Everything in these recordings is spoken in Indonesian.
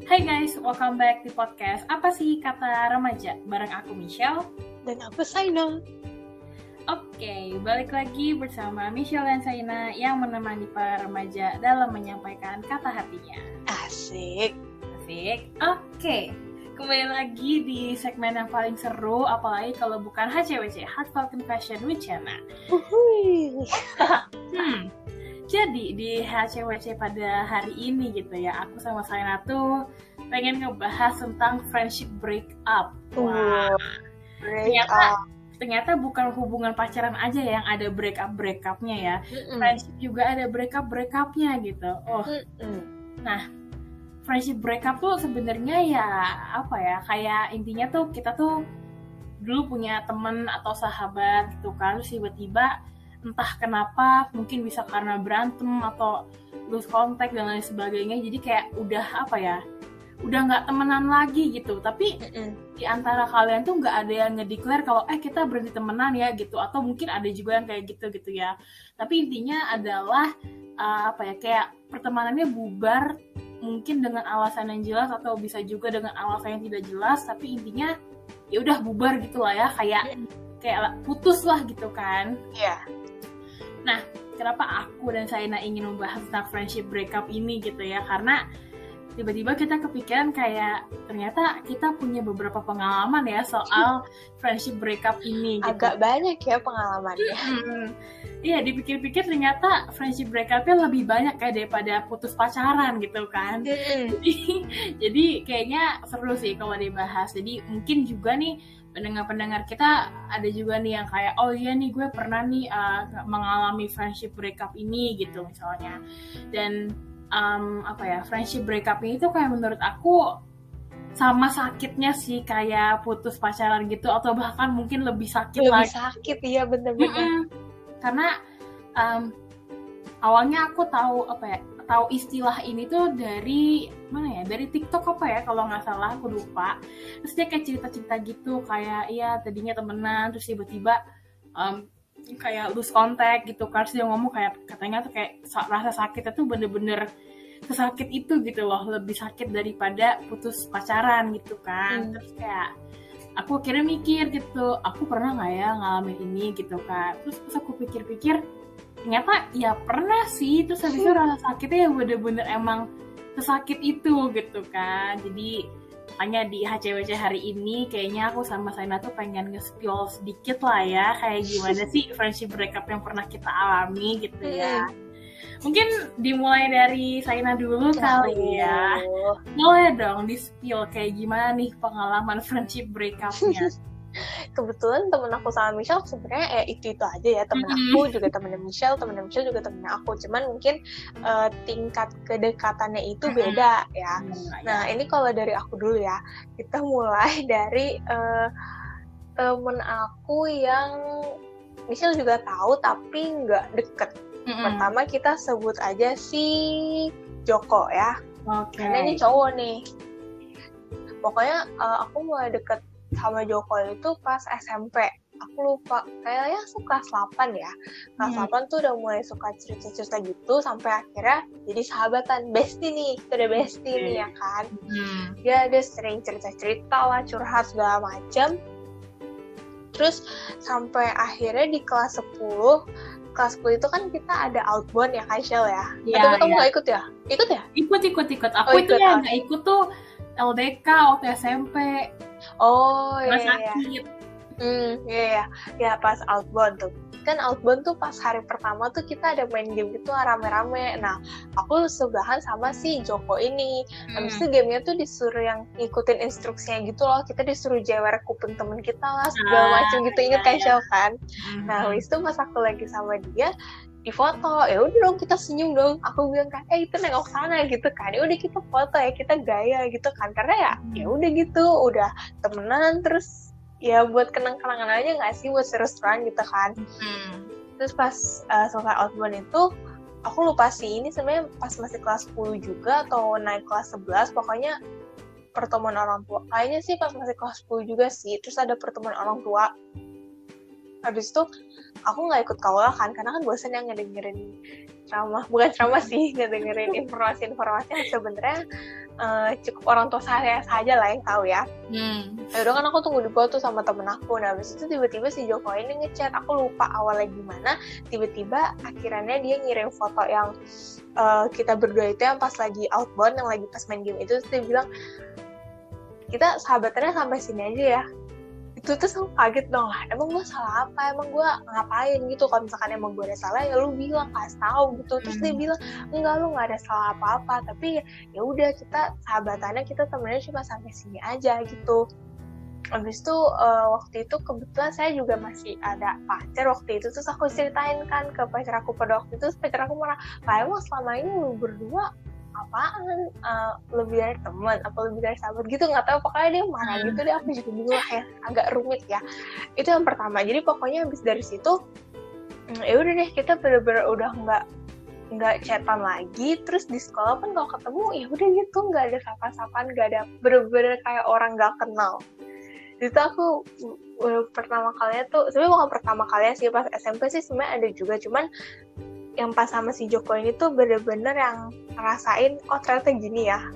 Hai guys, welcome back di podcast Apa sih Kata Remaja? Bareng aku Michelle. Dan aku Saina. Oke, balik lagi bersama Michelle dan Saina yang menemani para remaja dalam menyampaikan kata hatinya. Asik. Oke, kembali lagi di segmen yang paling seru, apalagi kalau bukan HCWC, Heartfelt Confession with Chana. Jadi di HCWC pada hari ini gitu ya, aku sama Saina tuh pengen ngebahas tentang friendship breakup. Wah, ternyata bukan hubungan pacaran aja yang ada breakupnya ya. Friendship juga ada breakupnya gitu. Nah, friendship breakup tuh sebenarnya ya apa ya, kayak intinya tuh kita tuh dulu punya temen atau sahabat gitu kan, terus tiba-tiba entah kenapa, mungkin bisa karena berantem atau lose contact dan lain sebagainya, jadi kayak udah apa ya, udah nggak temenan lagi gitu. Tapi di antara kalian tuh nggak ada yang ngedeclare kalau kita berhenti temenan ya gitu, atau mungkin ada juga yang kayak gitu ya. Tapi intinya adalah kayak pertemanannya bubar, mungkin dengan alasan yang jelas atau bisa juga dengan alasan yang tidak jelas, tapi intinya ya udah bubar gitu lah ya, kayak putus lah gitu kan. Iya. Nah, kenapa aku dan Saina ingin membahas tentang friendship breakup ini gitu ya, karena tiba-tiba kita kepikiran kayak ternyata kita punya beberapa pengalaman ya soal friendship breakup ini gitu. Agak banyak ya pengalamannya. Iya, dipikir-pikir ternyata friendship breakupnya lebih banyak kayak daripada putus pacaran gitu kan. Jadi kayaknya seru sih kalau dibahas. Jadi mungkin juga nih pendengar-pendengar kita ada juga nih yang kayak, oh iya nih gue pernah nih mengalami friendship breakup ini gitu misalnya. Dan friendship breakup ini tuh kayak menurut aku sama sakitnya sih kayak putus pacaran gitu, atau bahkan mungkin lebih sakit lagi. Lebih sakit, iya bener-bener. Karena awalnya aku tahu istilah ini tuh dari mana ya, dari TikTok kalau nggak salah, aku lupa. Terus dia kayak cerita-cerita gitu, kayak iya tadinya temenan terus tiba-tiba kayak lose contact gitu kan. Terus dia ngomong kayak katanya tuh kayak rasa sakitnya tuh bener-bener sesakit itu gitu loh, lebih sakit daripada putus pacaran gitu kan. Terus kayak aku akhirnya mikir gitu, aku pernah nggak ya ngalamin ini gitu kan. Terus pas aku pikir-pikir, ternyata ya pernah sih. Terus habis itu rasa sakitnya ya bener-bener emang sesakit itu gitu kan. Jadi makanya di HCWC hari ini kayaknya aku sama Saina tuh pengen nge-spill sedikit lah ya, kayak gimana sih friendship breakup yang pernah kita alami gitu ya. Mungkin dimulai dari Saina dulu kali ya. Boleh dong di-spill kayak gimana nih pengalaman friendship breakup-nya. Kebetulan temen aku sama Michelle sebenarnya itu aja ya, temen aku juga temennya Michelle juga temennya aku, cuman mungkin tingkat kedekatannya itu beda ya. Nah ini kalau dari aku dulu ya, kita mulai dari temen aku yang Michelle juga tahu tapi nggak deket. Pertama kita sebut aja si Joko ya. Karena ini cowok nih. Pokoknya aku mulai deket sama Joko itu pas SMP. Aku lupa, kayaknya kelas 8 ya. Kelas 8 tuh udah mulai suka cerita-cerita gitu, sampai akhirnya jadi sahabatan, bestie nih. Kita udah bestie nih ya kan. Dia sering cerita-cerita lah, curhat segala macam. Terus sampai akhirnya di kelas 10 itu kan kita ada outbound ya, Kaishel ya. Atau kamu nggak ikut ya? Ikut ya? Ikut. Aku itu yang nggak ikut tuh LDK waktu SMP. Oh iya. Sakit. Ya pas outbound tuh. Kan outbound tuh pas hari pertama tuh kita ada main game gitu rame-rame. Nah, aku sebelahan sama si Joko ini. Habis itu gamenya tuh disuruh yang ngikutin instruksinya gitu loh. Kita disuruh jewer kuping temen kita lah, segala macam gitu. Ingat kan, Shell kan? Nah, habis itu pas aku lagi sama dia, di foto, ya udah dong kita senyum dong. Aku bilang kan, itu nengok sana gitu kan. Ya udah kita foto ya, kita gaya gitu kan. Karena ya udah gitu, udah temenan terus ya buat kenang-kenangan aja nggak sih, buat seru-seruan gitu kan. Terus pas selesai outbound itu aku lupa sih ini sebenarnya pas masih kelas 10 juga atau naik kelas 11, pokoknya pertemuan orang tua kayaknya sih pas masih kelas 10 juga sih. Terus ada pertemuan orang tua. Habis itu aku nggak ikut kaula kan, karena kan bosan yang ngedengerin bukan ceramah sih, ngedengerin informasi-informasi yang sebenarnya cukup orang tua saya saja lah yang tahu ya. Yaudah kan aku tunggu di bawah tuh sama temen aku. Nah habis itu tiba-tiba si Joko ini ngechat, aku lupa awalnya gimana, tiba-tiba akhirnya dia ngirim foto yang kita berdua itu yang pas lagi outbound, yang lagi pas main game itu. Terus dia bilang, kita sahabatannya sampai sini aja ya. Itu tuh aku kaget dong lah, emang gue salah apa, emang gue ngapain gitu, kalau misalkan emang gue ada salah ya lu bilang, kasih tahu gitu. Terus dia bilang, enggak, lu nggak ada salah apa-apa, tapi ya udah kita sahabatannya, kita temennya cuma sampai sini aja gitu. Habis itu waktu itu kebetulan saya juga masih ada pacar waktu itu, terus aku ceritain kan ke pacar aku pada waktu itu. Terus pacar aku marah, emang selama ini lu berdua apaan, lebih dari teman apa lebih dari sahabat gitu, nggak tahu, pokoknya dia marah gitu deh. Aku juga bingung ya, agak rumit ya. Itu yang pertama. Jadi pokoknya habis dari situ ya udah deh, kita bener-bener udah nggak chatan lagi. Terus di sekolah pun kalau ketemu ya udah gitu, nggak ada sapa-sapaan, nggak ada, bener-bener kayak orang nggak kenal. Itu aku pertama kalinya tuh, sebenarnya bukan pertama kalinya sih, pas SMP sih sebenarnya ada juga, cuman yang pas sama si Joko ini tuh bener-bener yang ngerasain, oh ternyata gini ya,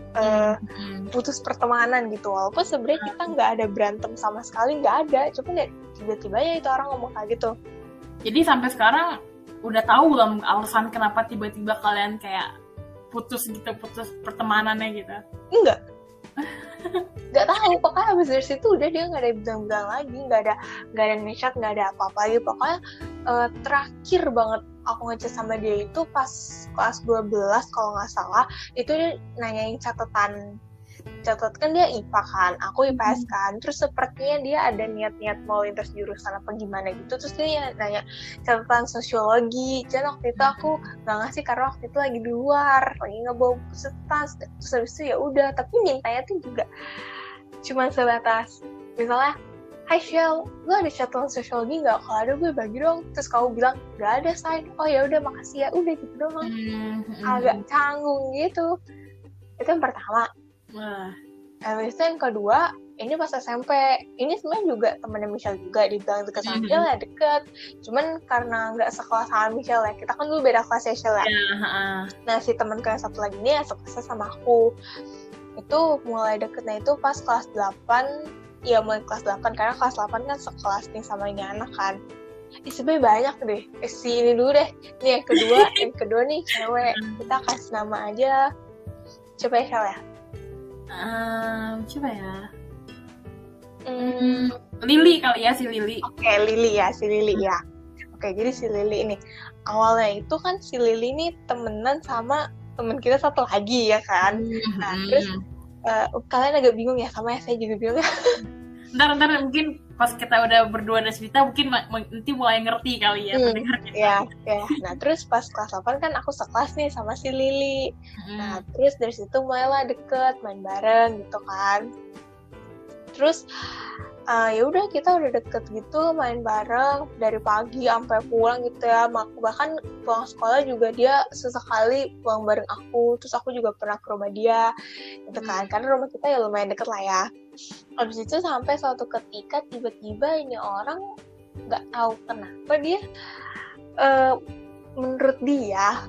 putus pertemanan gitu. Walaupun sebenarnya kita nggak ada berantem sama sekali, nggak ada, cuman ya tiba-tiba ya itu orang ngomong kayak gitu. Jadi sampai sekarang udah tahu belum alasan kenapa tiba-tiba kalian kayak putus pertemanannya gitu? Enggak. Nggak tahu, pokoknya habis dari situ udah dia nggak ada bilang-bilang lagi, nggak ada ngechat, nggak ada apa-apa lagi. Pokoknya terakhir banget aku ngechat sama dia itu pas kelas 12 kalau nggak salah. Itu dia nanyain catatan kan, dia IPA kan, aku IPS kan. Terus sepertinya dia ada niat-niat mau lintas jurusan apa gimana gitu. Terus dia nanya catatan sosiologi. Dan waktu itu aku nggak ngasih karena waktu itu lagi di luar, lagi ngebawa buku tas. Terus habis itu ya udah, tapi mintanya tuh juga cuma sebatas misalnya, hai Shell, lu ada catatan sosiologi nggak? Kalau ada gue bagi dong. Terus kamu bilang nggak ada, sign. Oh ya udah, makasih ya, udah gitu doang. Agak canggung gitu. Itu yang pertama. Habis itu yang kedua, ini pas SMP. Ini sebenarnya juga temennya Michelle juga, dibilang deket sama Michelle ya deket. Cuman karena nggak sekelas sama Michelle ya, kita kan dulu beda kelas ya Michelle ya. Nah si temanku yang satu lagi ini ya sekelas sama aku. Itu mulai deketnya itu pas kelas 8. Ya mulai kelas 8, karena kelas 8 kan sekelas nih sama ini anak kan. Sebenarnya banyak deh. Si ini dulu deh. Ini yang kedua nih cewek. Kita kasih nama aja. Coba ya Michelle ya. Coba ya. Lili kali ya, si Lili. Oke, Lili ya, si Lili ya. Oke, jadi si Lili ini awalnya itu kan si Lili ini temenan sama temen kita satu lagi ya kan. Nah, terus kalian agak bingung ya, sama ya, saya juga bingung ya. Ntar mungkin pas kita udah berdua dan cerita mungkin nanti mulai ngerti kali ya pendengar kita. Ya. Nah terus pas kelas 8 kan aku sekelas nih sama si Lili. Nah terus dari situ mulailah deket, main bareng gitu kan. Terus ya udah, kita udah deket gitu, main bareng dari pagi sampai pulang gitu ya. Bahkan pulang sekolah juga dia sesekali pulang bareng aku. Terus aku juga pernah ke rumah dia gitu kan, karena rumah kita ya lumayan deket lah ya. Habis itu sampai suatu ketika tiba-tiba ini orang nggak tahu kenapa dia menurut dia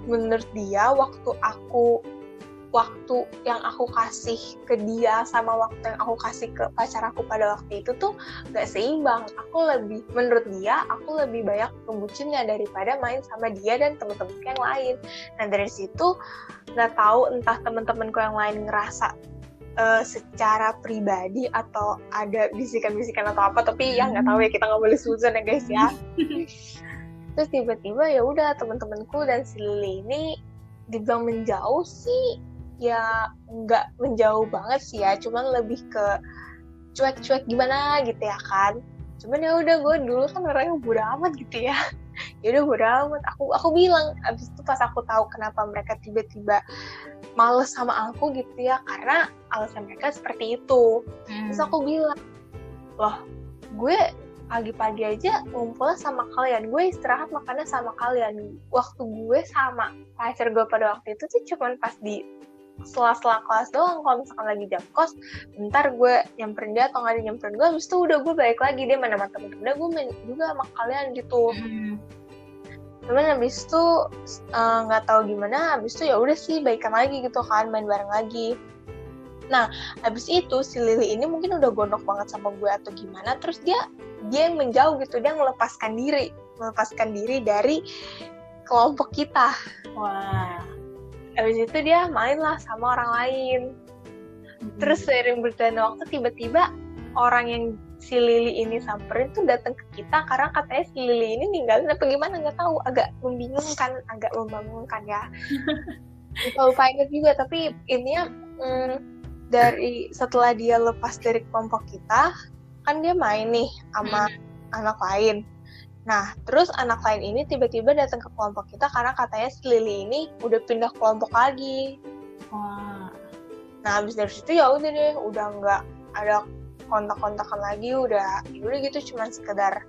waktu yang aku kasih ke dia sama waktu yang aku kasih ke pacar aku pada waktu itu tuh gak seimbang. Menurut dia, aku lebih banyak ngebucinnya daripada main sama dia dan temen-temenku yang lain. Nah dari situ gak tahu entah temen-temenku yang lain ngerasa secara pribadi atau ada bisikan-bisikan atau apa, tapi ya nggak tahu ya, kita nggak boleh suzon ya guys ya. Terus tiba-tiba ya udah, temen-temenku dan si Lili ini dibilang menjauh sih, ya nggak menjauh banget sih ya, cuman lebih ke cuek-cuek gimana gitu ya kan. Cuman ya udah, gue dulu kan orangnya bodo amat gitu ya. Ya udah bodo amat, aku bilang. Abis itu pas aku tahu kenapa mereka tiba-tiba males sama aku gitu ya, karena alasan mereka seperti itu. Terus aku bilang, loh gue pagi-pagi aja ngumpulnya sama kalian, gue istirahat makannya sama kalian. Waktu gue sama pacar gue pada waktu itu tuh cuman pas di sela-sela kelas doang. Kalau misalkan lagi jam kos, bentar gue nyamperin dia atau nggak ada nyamperin gue, habis itu udah gue balik lagi, dia main sama temen-temennya, gue main juga sama kalian gitu. Cuman habis itu nggak tahu gimana, habis itu ya udah sih baikan lagi gitu kan, main bareng lagi. Nah, habis itu si Lily ini mungkin udah gondok banget sama gue atau gimana, terus dia yang menjauh gitu, dia melepaskan diri dari kelompok kita. Wah. Habis itu dia main lah sama orang lain. Terus seiring berjalannya waktu, tiba-tiba orang yang si Lily ini samperin tuh datang ke kita karena katanya si Lily ini ninggalin apa gimana, nggak tahu, agak membingungkan ya. Lupa ingat juga, tapi intinya dari setelah dia lepas dari kelompok kita, kan dia main nih sama anak lain. Nah, terus anak lain ini tiba-tiba datang ke kelompok kita karena katanya si Lily ini udah pindah kelompok lagi. Wah. Nah, habis dari situ ya udah deh, udah nggak ada kontak-kontakan lagi, udah gitu, cuman sekedar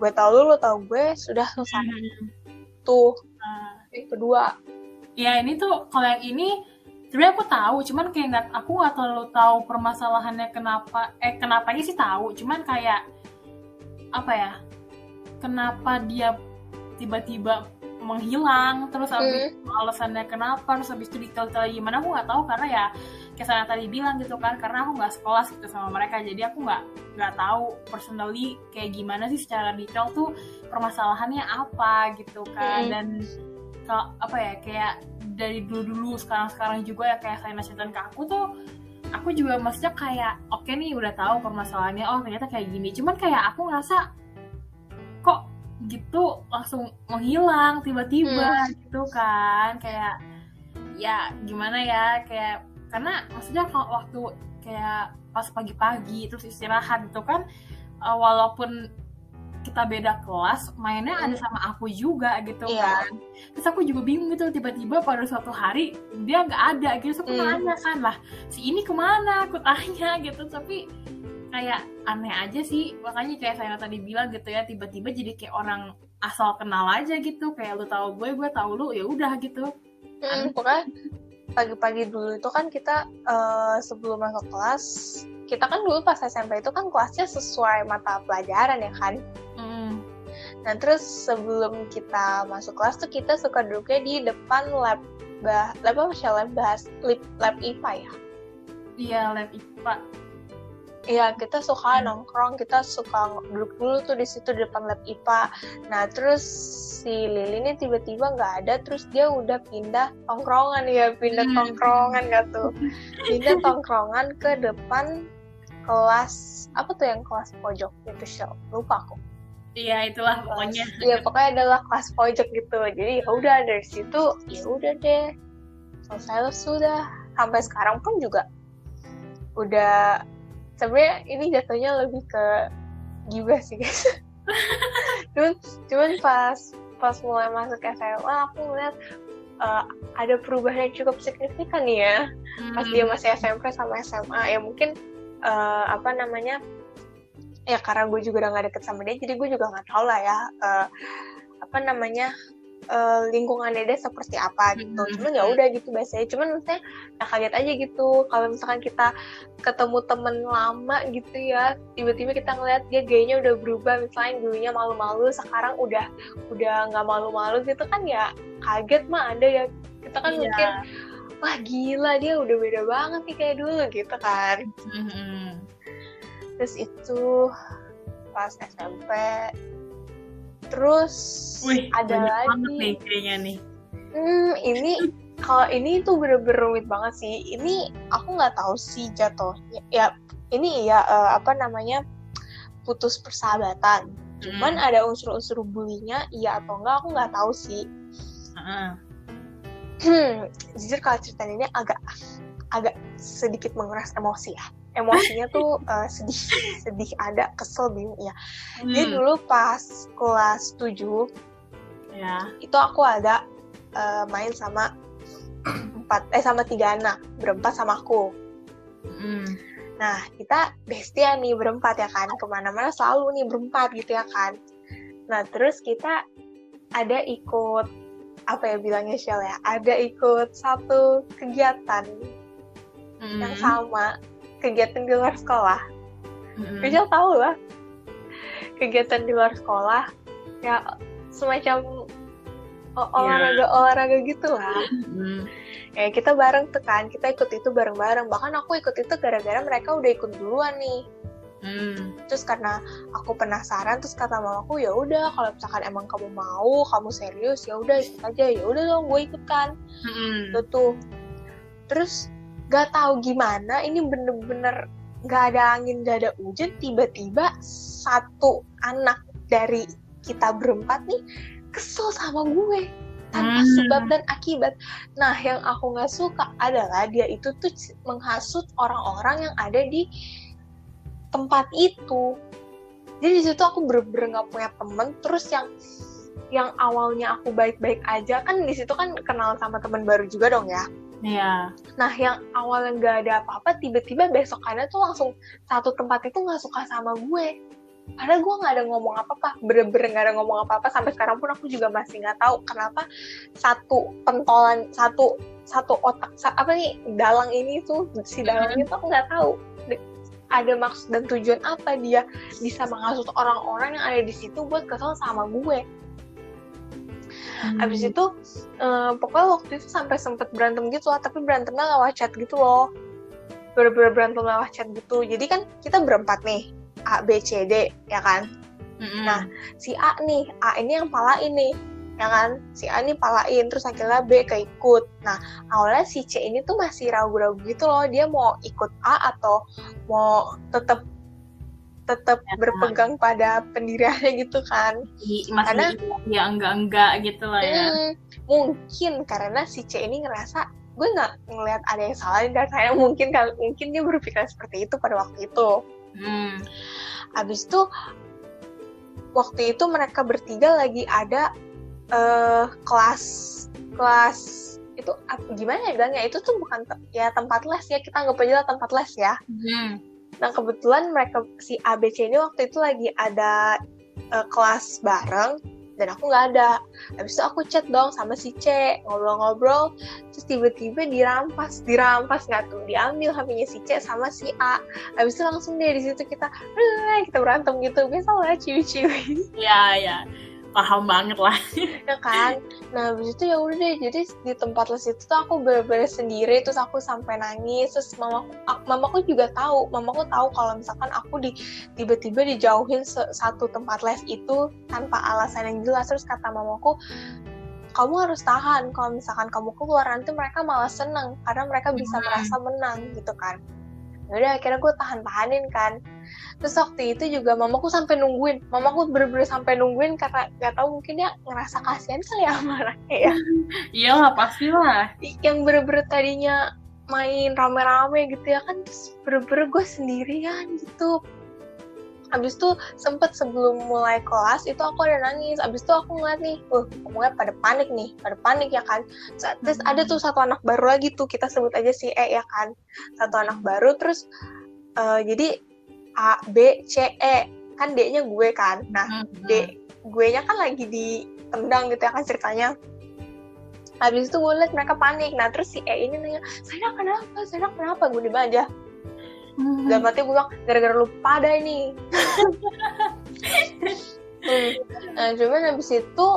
gue tau lu tau gue, sudah selesai. Tuh, yang kedua. Ya ini tuh kalau yang ini sebenarnya aku tahu, cuman kayak aku nggak terlalu tahu permasalahannya kenapanya sih tahu, cuman kayak apa ya, kenapa dia tiba-tiba menghilang, terus habis alasannya kenapa, terus habis itu detail-detail gimana aku nggak tahu, karena ya kayak saya tadi bilang gitu kan, karena aku nggak sekelas gitu sama mereka, jadi aku nggak tahu personally kayak gimana sih secara detail tuh permasalahannya apa gitu kan. Dan kalau apa ya, kayak dari dulu sekarang juga ya, kayak saya nasihatin ke aku tuh, aku juga maksudnya kayak oke nih udah tahu permasalahannya, oh ternyata kayak gini, cuman kayak aku ngerasa kok gitu langsung menghilang tiba-tiba gitu kan, kayak ya gimana ya, kayak karena maksudnya kalau waktu kayak pas pagi-pagi terus istirahat gitu kan, walaupun kita beda kelas, mainnya ada sama aku juga gitu kan. Terus aku juga bingung gitu, tiba-tiba pada suatu hari dia nggak ada gitu, aku nanya kan, lah si ini kemana, aku tanya gitu, tapi kayak aneh aja sih. Makanya kayak saya tadi bilang gitu ya, tiba-tiba jadi kayak orang asal kenal aja gitu, kayak lu tahu gue tahu lu, ya udah gitu. Pokoknya pagi-pagi dulu itu kan kita sebelum masuk kelas, kita kan dulu pas SMP itu kan kelasnya sesuai mata pelajaran ya kan. Nah terus sebelum kita masuk kelas tuh kita suka duduknya di depan lab IPA ya. Iya, lab IPA. Iya, kita suka nongkrong, kita suka duduk dulu tuh di situ di depan lab IPA. Nah terus si Lily ini tiba-tiba nggak ada, terus dia udah pindah tongkrongan nggak tuh? Pindah tongkrongan ke depan kelas, apa tuh yang kelas pojok itu, Shell, lupa aku. Iya, itulah pokoknya. Iya, pokoknya adalah kelas pojok gitu. Jadi ya udah dari situ, ya udah deh, selesai sudah. Sampai sekarang pun juga udah, sebenarnya ini jatuhnya lebih ke gibah sih guys. Cuman pas mulai masuk SMA aku ngeliat ada perubahan yang cukup signifikan nih ya. Pas dia masih SMP sama SMA, ya mungkin ya karena gue juga udah gak deket sama dia, jadi gue juga gak tahu lah ya lingkungannya dia seperti apa gitu. Cuman ya udah gitu biasanya. Cuman maksudnya ya kaget aja gitu kalau misalkan kita ketemu temen lama gitu ya, tiba-tiba kita ngeliat dia gayanya udah berubah, misalnya dulunya malu-malu sekarang udah nggak malu-malu gitu kan, ya kaget mah ada ya. Kita kan mungkin wah gila dia udah beda banget nih kayak dulu gitu kan. Terus itu pas SMP, terus ada lagi nih kayaknya nih. Ini kalau ini tuh bener-bener rumit banget sih. Ini aku nggak tahu sih jatuhnya. Ya ini ya putus persahabatan. Cuman ada unsur-unsur bullying-nya, iya atau enggak aku nggak tahu sih. Jujur kalau ceritanya ini agak sedikit menguras emosi ya. Emosinya tuh sedih ada, kesel, bingung ya. Jadi dulu pas kelas 7 ya, itu aku ada main sama 3 anak, berempat sama aku. Nah kita bestia nih berempat ya kan, kemana-mana selalu nih berempat gitu ya kan. Nah terus kita ada ikut apa ya bilangnya Shell ya, ada ikut satu kegiatan yang sama, kegiatan di luar sekolah. Shell tahu lah, kegiatan di luar sekolah ya semacam olahraga gitu lah. Ya kita bareng tuh kan, kita ikut itu bareng-bareng. Bahkan aku ikut itu gara-gara mereka udah ikut duluan nih. Terus karena aku penasaran, terus kata mamaku, ya udah kalau misalkan emang kamu mau, kamu serius, ya udah ikut aja. Ya udah dong, gue ikut kan. Tuh. Terus gak tahu gimana, ini bener-bener gak ada angin, gak ada hujan, tiba-tiba satu anak dari kita berempat nih kesel sama gue tanpa sebab dan akibat. Nah, yang aku gak suka adalah dia itu tuh menghasut orang-orang yang ada di tempat itu. Jadi di situ aku bener-bener nggak punya temen. Terus yang awalnya aku baik-baik aja, kan di situ kan kenal sama teman baru juga dong ya. Iya. Nah, yang awalnya nggak ada apa-apa, tiba-tiba besokannya tuh langsung satu tempat itu nggak suka sama gue. Padahal gue nggak ada ngomong apa-apa, bener-bener nggak ada ngomong apa-apa. Sampai sekarang pun aku juga masih nggak tahu kenapa satu pentolan, satu otak, apa nih, dalang ini tuh, si dalangnya tuh aku nggak tahu ada maksud dan tujuan apa dia bisa menghasut orang-orang yang ada di situ buat kesel sama gue. Abis itu pokoknya waktu itu sampai sempet berantem gitu lah, tapi berantemnya lewat chat gitu loh, bener-bener berantem lewat chat gitu. Jadi kan kita berempat nih, A, B, C, D ya kan. Nah si A nih, A ini yang palain nih ya kan, si A nih palain, terus akhirnya B keikut. Nah awalnya si C ini tuh masih ragu-ragu gitu loh, dia mau ikut A atau mau tetap berpegang pada pendiriannya gitu kan. Masih karena ya enggak gitu lah ya. Mungkin karena si C ini ngerasa gue nggak ngelihat ada yang salah dan saya mungkin dia berpikir seperti itu pada waktu itu. Abis itu waktu itu mereka bertiga lagi ada kelas itu gimana ya bilangnya, itu tuh bukan ya tempat les ya, kita anggap aja lah tempat les ya. Nah kebetulan mereka si ABC ini waktu itu lagi ada kelas bareng dan aku nggak ada. Habis itu aku chat dong sama si C, ngobrol-ngobrol, terus tiba-tiba dirampas nggak tuh, diambil HP-nya si C sama si A. Habis itu langsung deh di situ kita berantem gitu, biasa lah ciwi-ciwi. Iya. Paham banget lah. Ya kan. Nah habis itu ya udah deh, jadi di tempat les itu tuh aku bener-bener sendiri, terus aku sampai nangis. Terus mamaku juga tahu, mamaku tahu kalau misalkan aku tiba-tiba dijauhin satu tempat les itu tanpa alasan yang jelas. Terus kata mamaku, kamu harus tahan, kalau misalkan kamu keluar nanti mereka malah seneng karena mereka bisa merasa menang gitu kan. Yaudah akhirnya gue tahan-tahanin kan. Terus waktu itu juga mamaku bener-bener sampai nungguin karena gak tahu mungkin dia ngerasa kasihan kali ya sama anaknya ya. Iyalah pastilah. Yang bener-bener tadinya main rame-rame gitu ya kan, terus bener-bener gue sendirian gitu. Abis itu sempet sebelum mulai kelas itu aku ada nangis. Abis itu aku ngeliat nih, ngomongnya pada panik ya kan. Terus ada tuh satu anak baru lagi tuh, kita sebut aja si E ya kan, satu anak baru. Terus jadi A, B, C, E, kan D-nya gue kan. Nah gue-nya kan lagi ditendang gitu ya kan ceritanya. Habis itu gue liat mereka panik. Nah terus si E ini nanya, Saya kenapa? Gue diem aja. Dalam hati gue bilang, gara-gara lu pada ini. Nah cuman habis itu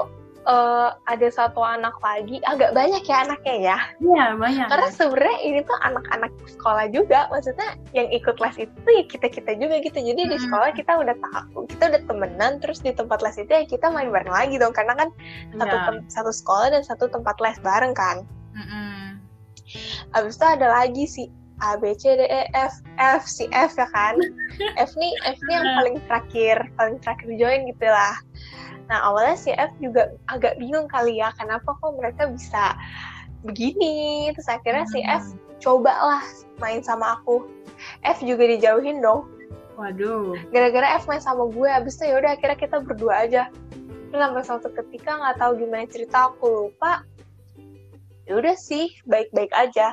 ada satu anak lagi, agak banyak ya anaknya ya. Iya banyak. Karena sebenarnya ini tuh anak-anak sekolah juga, maksudnya yang ikut les itu ya kita juga gitu. Jadi di sekolah kita udah tahu, kita udah temenan, terus di tempat les itu ya kita main bareng lagi dong, karena kan satu sekolah dan satu tempat les bareng kan. Abis itu ada lagi si A, B, C, D, E, F, si F ya kan. F nih yang paling terakhir join gitu lah. Nah awalnya si F juga agak bingung kali ya, kenapa kok mereka bisa begini. Terus akhirnya si F cobalah main sama aku. F juga dijauhin dong. Waduh. Gara-gara F main sama gue, abis itu yaudah akhirnya kita berdua aja. Terus sampai suatu ketika nggak tahu gimana cerita, aku lupa. Yaudah sih, baik-baik aja.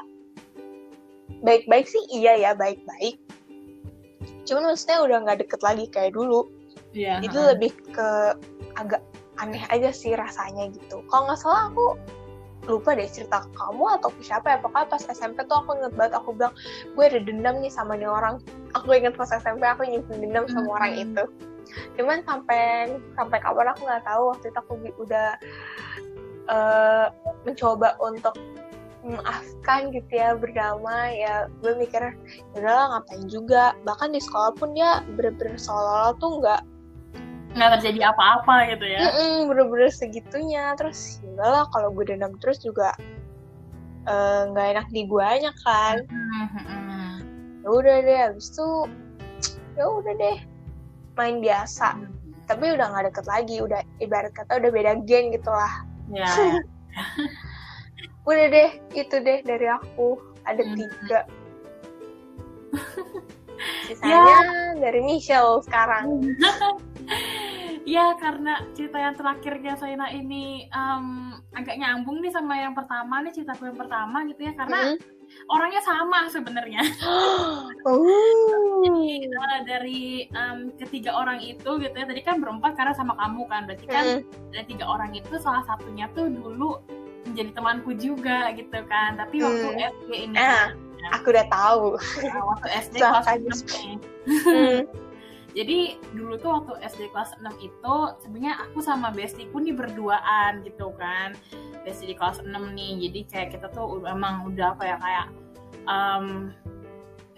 Baik-baik sih iya ya, baik-baik. Cuman maksudnya udah nggak deket lagi kayak dulu. Iya. Itu lebih ke agak aneh aja sih rasanya gitu. Kalau nggak salah aku lupa deh cerita ke kamu atau ke siapa ya, pokoknya pas SMP tuh aku inget banget, aku bilang gue ada dendam nih sama nih orang. Aku inget pas SMP aku nyimpen dendam sama orang itu. Cuman sampai kapan aku nggak tahu. Waktu itu aku udah mencoba untuk memaafkan gitu ya, berdamai ya. Gue mikir udahlah ngapain juga, bahkan di sekolah pun dia bener-bener seolah-olah tuh nggak terjadi apa-apa gitu ya. Bener-bener segitunya. Terus yaudahlah, kalau gue dendam terus juga nggak enak di guanya kan. Ya udah deh, abis itu ya udah deh main biasa, tapi udah nggak deket lagi, udah ibarat kata udah beda geng gitulah. Ya. Udah deh, itu deh dari aku ada 3. Sisanya dari Michelle sekarang. Ya, karena cerita yang terakhirnya Saina ini agak nyambung nih sama yang pertama nih, ceritaku yang pertama gitu ya, karena orangnya sama sebenarnya. Jadi dari ketiga orang itu gitu ya, tadi kan berempat karena sama kamu kan, berarti kan dari 3 orang itu salah satunya tuh dulu menjadi temanku juga gitu kan, tapi waktu SD ini. Aku udah tahu. Waktu SD kelas 6 Jadi dulu tuh waktu SD kelas 6 itu sebenarnya aku sama bestiku nih berduaan gitu kan. Besti di kelas 6 nih. Jadi kayak kita tuh emang udah apa ya, kayak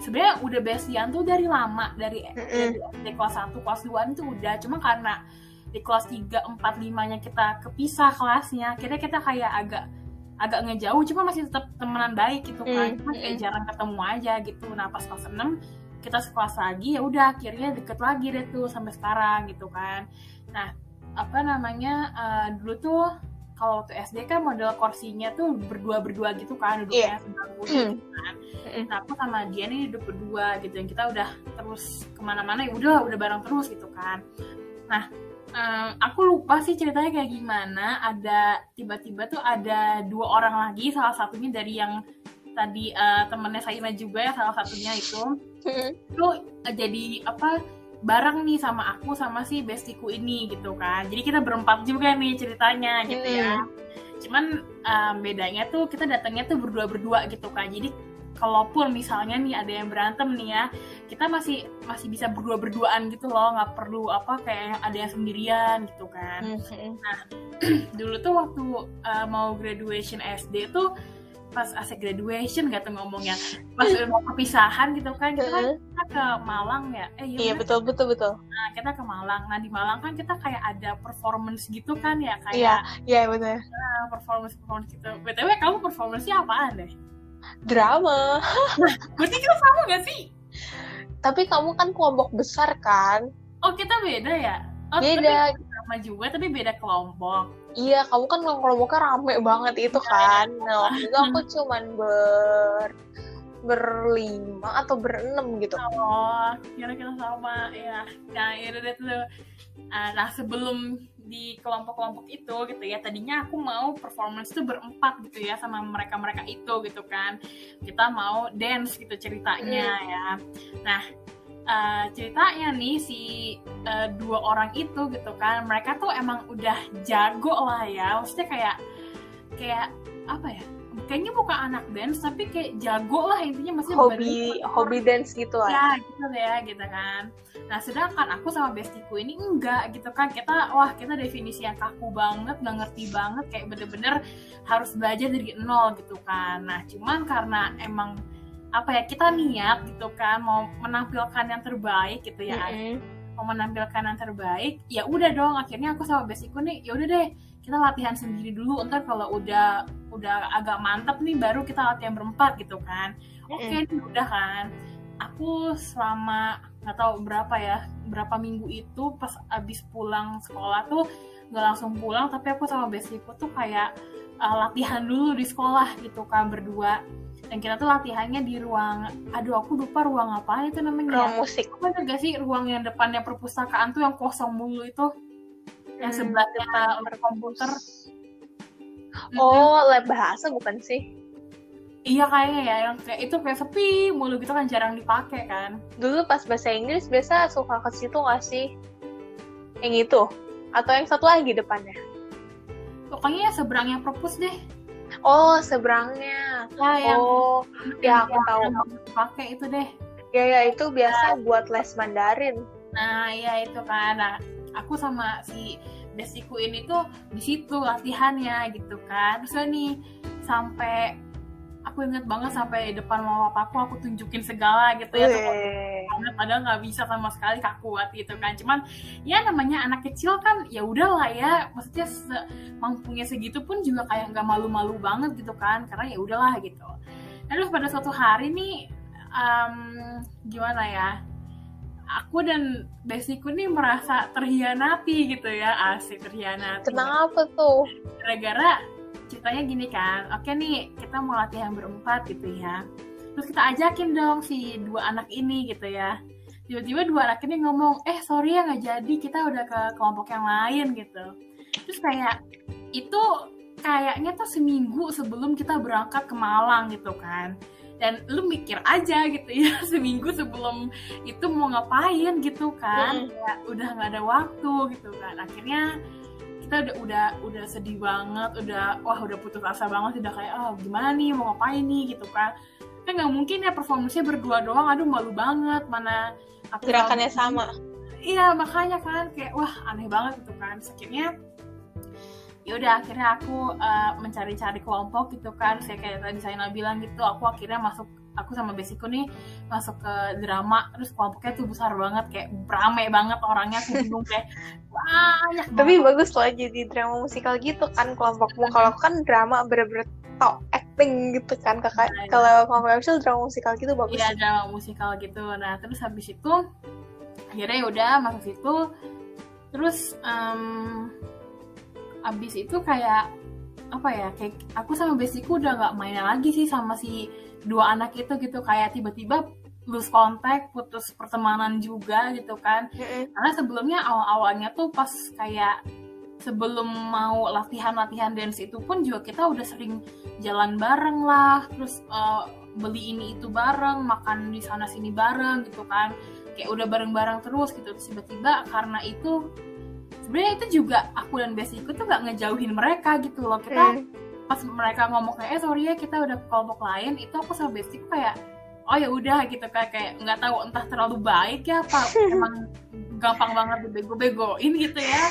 sebenarnya udah bestian tuh dari lama, dari SD kelas 1, kelas 2 itu udah. Cuma karena di kelas 3, 4, 5-nya kita kepisah kelasnya, akhirnya kita kayak agak ngejauh, cuma masih tetap temenan baik gitu kan. Cuma kayak jarang ketemu aja gitu. Nah, pas kelas 6 kita sekelas lagi, ya udah akhirnya deket lagi deh tuh sampai sekarang gitu kan. Nah, apa namanya, dulu tuh kalau waktu SD kan model kursinya tuh berdua gitu kan, duduknya sebangku gitu kan. Nah, aku sama dia nih duduk berdua gitu, yang kita udah terus kemana-mana ya udah bareng terus gitu kan. Nah, aku lupa sih ceritanya kayak gimana, ada tiba-tiba tuh ada 2 orang lagi, salah satunya dari yang tadi temennya Saina juga ya, salah satunya itu jadi apa, bareng nih sama aku sama si bestiku ini gitu kan. Jadi kita berempat juga nih ceritanya gitu ya. Cuman bedanya tuh kita datangnya tuh berdua gitu kan. Jadi kalaupun misalnya nih ada yang berantem nih ya, kita masih bisa berduaan gitu loh, nggak perlu apa kayak ada yang sendirian gitu kan. Nah, dulu tuh waktu mau graduation SD tuh, pas asik graduation gak tuh ngomongnya, pas mau perpisahan gitu kan, kita ke Malang ya. Iya betul. Nah, kita ke Malang. Nah, di Malang kan kita kayak ada performance gitu kan ya, kayak iya benar. Performance gitu. BTW kamu performance-nya apaan deh? Drama. Nah, berarti kita sama gak sih? Tapi kamu kan kelompok besar kan? Oh, kita beda ya? Oh, beda. Sama juga tapi beda kelompok. Iya, kamu kan kelompoknya rame banget itu kan. Nah, waktu itu aku cuman berlima atau berenam gitu. Oh, kira-kira sama ya. Nah, itu tuh. Nah, sebelum di kelompok-kelompok itu gitu ya, tadinya aku mau performance tuh berempat gitu ya sama mereka itu gitu kan. Kita mau dance gitu ceritanya ya. Nah, ceritanya nih si 2 orang itu gitu kan, mereka tuh emang udah jago lah ya, maksudnya kayak apa ya, kayaknya bukan anak dance tapi kayak jago lah intinya, maksudnya hobi dance gitu lah ya gitu deh ya gitu kan. Nah, sedangkan aku sama bestiku ini enggak gitu kan, kita definisi yang kaku banget, nggak ngerti banget, kayak bener-bener harus belajar dari nol gitu kan. Nah, cuman karena emang apa ya, kita niat gitu kan mau menampilkan yang terbaik gitu ya, mau menampilkan yang terbaik, ya udah dong, akhirnya aku sama bestiku nih ya udah deh kita latihan sendiri dulu, ntar kalau udah agak mantap nih baru kita latihan berempat gitu kan. Oke, udah kan, aku selama nggak tahu berapa minggu itu pas abis pulang sekolah tuh nggak langsung pulang, tapi aku sama bestiku tuh kayak latihan dulu di sekolah gitu kan berdua. Dan kita tuh latihannya di ruang, aku lupa ruang apa itu namanya. Ruang musik. Apa gak sih ruang yang depannya perpustakaan tuh yang kosong mulu itu, yang sebelahnya komputer. Oh, lab bahasa bukan sih? Iya kayaknya ya, yang kayak itu kayak sepi mulu gitu kan, jarang dipakai kan. Dulu pas bahasa Inggris biasa suka ke situ nggak sih? Yang itu? Atau yang satu lagi depannya? Pokoknya seberangnya perpus deh. Oh, seberangnya. Ya, ya aku tahu. Pakai itu deh. Ya itu biasa buat les Mandarin. Nah, ya itu kan. Nah, aku sama si bestiku ini tuh di situ latihannya gitu kan. Terus nih sampai aku inget banget sampai depan mama papaku aku tunjukin segala gitu ya. Padahal nggak bisa sama sekali, kaku kuat gitu kan. Cuman ya namanya anak kecil kan, ya udahlah ya. Maksudnya mampunya segitu pun juga kayak nggak malu-malu banget gitu kan. Karena ya udahlah gitu. Terus pada suatu hari nih gimana ya? Aku dan bestiku nih merasa terhianati gitu ya. Asik, terhianati. Kenapa tuh? Gara-gara ceritanya gini kan, oke nih kita mau latihan berempat gitu ya, terus kita ajakin dong si dua anak ini gitu ya, tiba-tiba dua anak ini ngomong, sorry ya nggak jadi, kita udah ke kelompok yang lain gitu. Terus kayak itu kayaknya tuh seminggu sebelum kita berangkat ke Malang gitu kan, dan lu mikir aja gitu ya, seminggu sebelum itu mau ngapain gitu kan, kayak udah nggak ada waktu gitu kan. Akhirnya kita udah sedih banget, udah putus asa banget, udah kayak gimana nih, mau ngapain nih gitu kan nggak mungkin ya performance-nya berdua doang, aduh malu banget, mana gerakannya sama. Iya, makanya kan kayak wah aneh banget gitu kan. Akhirnya yaudah, akhirnya aku mencari-cari kelompok gitu kan. Saya kayak tadi saya bilang gitu, aku akhirnya aku sama bestiku nih masuk ke drama. Terus kelompoknya tuh besar banget, kayak rame banget orangnya, aku bingung kayak banyak banget. Tapi bagus loh jadi drama musikal gitu kan kelompokmu. Kalau kan drama bener-bener top acting gitu kan, kakak. Kalau kelompok Michelle drama musikal gitu bagus. Iya, drama musikal gitu. Nah terus habis itu akhirnya yaudah masuk situ. Terus abis itu kayak apa ya, kayak aku sama bestiku udah nggak main lagi sih sama si dua anak itu gitu, kayak tiba-tiba lose contact, putus pertemanan juga gitu kan. Karena sebelumnya awal-awalnya tuh pas kayak sebelum mau latihan dance itu pun juga kita udah sering jalan bareng lah, terus beli ini itu bareng, makan di sana sini bareng gitu kan, kayak udah bareng-bareng terus gitu. Terus tiba-tiba karena itu sebenarnya itu juga aku dan bestiku tuh gak ngejauhin mereka gitu loh. Kita pas mereka ngomong kayak sorry ya kita udah kelompok lain, itu aku sama bestiku kayak oh ya udah gitu kan, kayak nggak tahu entah terlalu baik ya apa emang gampang banget dibego-begoin gitu ya.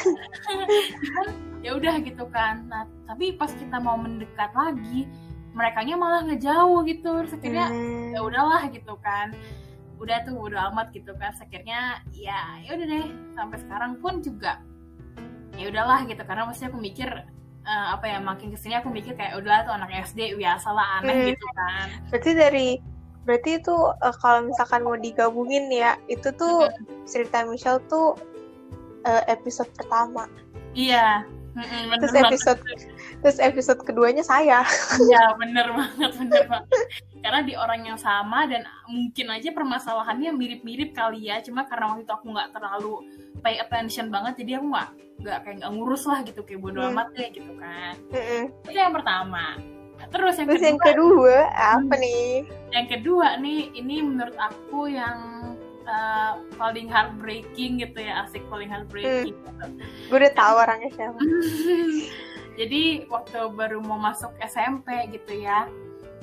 Ya udah gitu kan. Nah tapi pas kita mau mendekat lagi, merekanya malah ngejauh gitu. Terus akhirnya ya udahlah gitu kan, udah tuh udah amat gitu kan. Akhirnya ya udah deh, sampai sekarang pun juga ya udahlah gitu. Karena maksudnya aku mikir makin kesini aku mikir kayak udahlah tuh anak SD biasalah, aneh gitu kan. Berarti itu kalau misalkan mau digabungin ya, itu tuh cerita Michelle tuh episode pertama. Iya. Terus episode keduanya saya. Iya, bener banget. Karena di orang yang sama dan mungkin aja permasalahannya mirip-mirip kali ya. Cuma karena waktu itu aku nggak terlalu pay attention banget, jadi aku nggak ngurus lah gitu, kayak bodo amat deh gitu kan. Itu yang pertama. Terus yang kedua apa nih? Yang kedua nih, ini menurut aku yang paling heartbreaking gitu ya, asik, paling heartbreaking gitu. Gue udah tahu orangnya siapa. Jadi waktu baru mau masuk SMP gitu ya,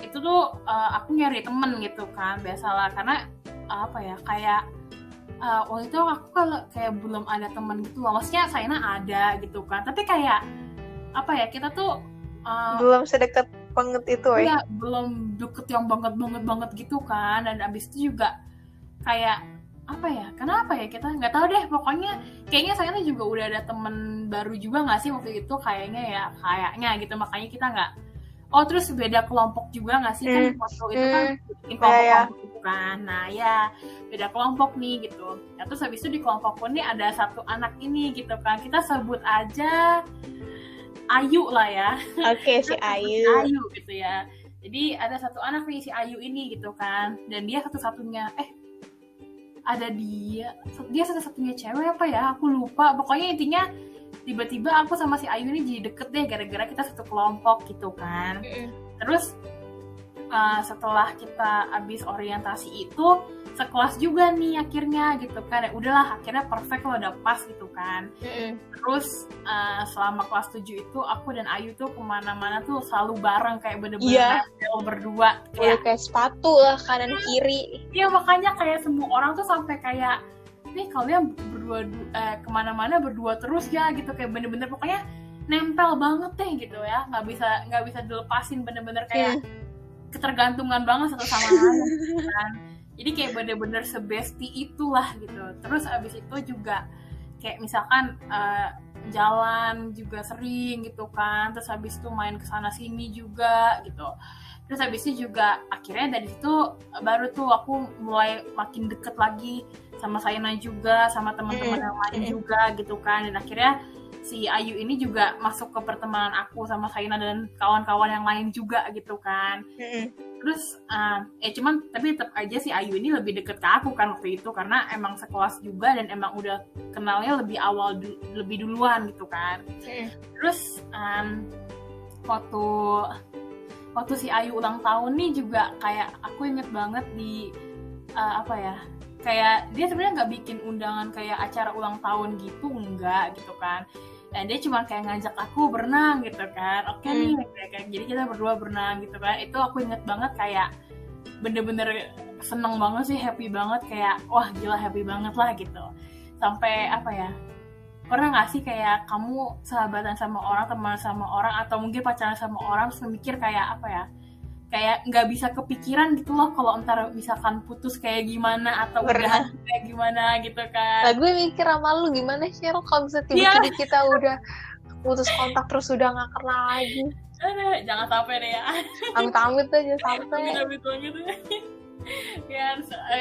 itu tuh aku nyari temen gitu kan, biasalah. Karena kayak waktu itu aku kalau kayak belum ada temen gitu loh. Maksudnya Saina ada gitu kan, tapi kayak kita tuh belum sedekat banget itu ya. Belum deket yang banget gitu kan. Dan abis itu juga kayak kenapa ya, kita nggak tahu deh, pokoknya kayaknya Saina juga udah ada temen baru juga nggak sih waktu itu, kayaknya gitu. Makanya kita nggak terus beda kelompok juga nggak sih, kan waktu itu kan bikin kelompok gitu kan. Nah ya beda kelompok nih gitu. Nah, terus habis itu di kelompokku nih ada satu anak ini gitu kan, kita sebut aja Ayu lah ya. Oke, si Ayu gitu ya. Jadi ada satu anak nih, si Ayu ini gitu kan, dan dia satu-satunya dia satu-satunya cewek apa ya, aku lupa. Pokoknya intinya tiba-tiba aku sama si Ayu ini jadi deket deh gara-gara kita satu kelompok gitu kan. Terus setelah kita habis orientasi itu, sekelas juga nih akhirnya gitu kan. Ya udahlah, akhirnya perfect loh, udah pas gitu kan. Terus selama kelas 7 itu aku dan Ayu tuh kemana-mana tuh selalu bareng, kayak bener-bener berdua kayak sepatu lah kanan kiri. Iya, makanya kayak semua orang tuh sampai kayak, nih kalian berdua kemana-mana berdua terus ya gitu, kayak bener-bener pokoknya nempel banget deh gitu ya, nggak bisa dilepasin, bener-bener kayak ketergantungan banget satu sama lain gitu kan. Jadi kayak bener-bener sebesti itulah gitu. Terus abis itu juga kayak misalkan jalan juga sering gitu kan, terus habis itu main kesana sini juga gitu. Terus habis itu juga akhirnya dari situ baru tuh aku mulai makin deket lagi sama Saina juga, sama teman-teman yang lain juga gitu kan. Dan akhirnya si Ayu ini juga masuk ke pertemanan aku sama Saina dan kawan-kawan yang lain juga gitu kan. Terus cuman tapi tetap aja si Ayu ini lebih deket ke aku kan waktu itu, karena emang sekelas juga dan emang udah kenalnya lebih awal lebih duluan gitu kan. Terus waktu si Ayu ulang tahun nih juga kayak aku inget banget di kayak dia sebenarnya nggak bikin undangan kayak acara ulang tahun gitu, enggak gitu kan. Dan dia cuma kayak ngajak aku berenang gitu kan. Oke nih, kayak jadi kita berdua berenang gitu kan. Itu aku inget banget, kayak bener-bener seneng banget sih, happy banget, kayak wah gila happy banget lah gitu. Sampai pernah nggak sih kayak kamu sahabatan sama orang, teman sama orang, atau mungkin pacaran sama orang, terus mikir kayak kayak nggak bisa kepikiran gitu loh kalau ntar misalkan putus kayak gimana atau udahan kayak gimana gitu kan. Lah gue mikir sama lu gimana Cheryl kalau bisa tiba-tiba kita udah putus kontak terus udah nggak kenal lagi. Jangan sampai deh ya. Amit-amit aja sampai. Amit-amit gitu. Ya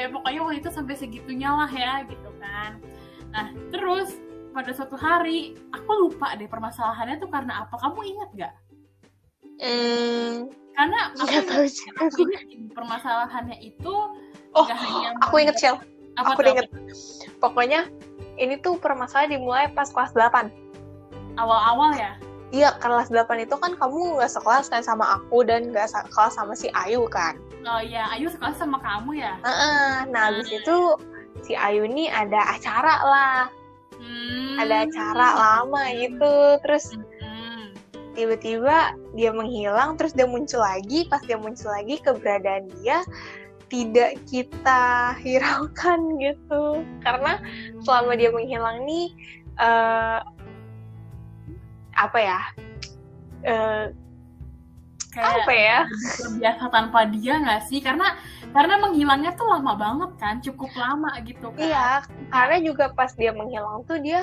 pokoknya waktu itu sampai segitunya lah ya gitu kan. Nah terus pada suatu hari aku lupa deh permasalahannya tuh karena apa. Kamu ingat nggak? Karena aku ingat permasalahannya itu nggak hanya aku inget Shell. Aku inget. Pokoknya ini tuh permasalahan dimulai pas kelas 8. Awal-awal ya? Iya, kelas 8 itu kan kamu nggak sekelas kan sama aku dan nggak sekelas sama si Ayu kan. Oh iya, Ayu sekelas sama kamu ya? Nah habis itu si Ayu ini ada acara lah. Ada acara lama gitu. Terus tiba-tiba dia menghilang, terus dia muncul lagi. Pas dia muncul lagi, keberadaan dia tidak kita hiraukan gitu. Karena selama dia menghilang nih biasa tanpa dia nggak sih? Karena menghilangnya tuh lama banget kan, cukup lama gitu kan. Iya, karena juga pas dia menghilang tuh dia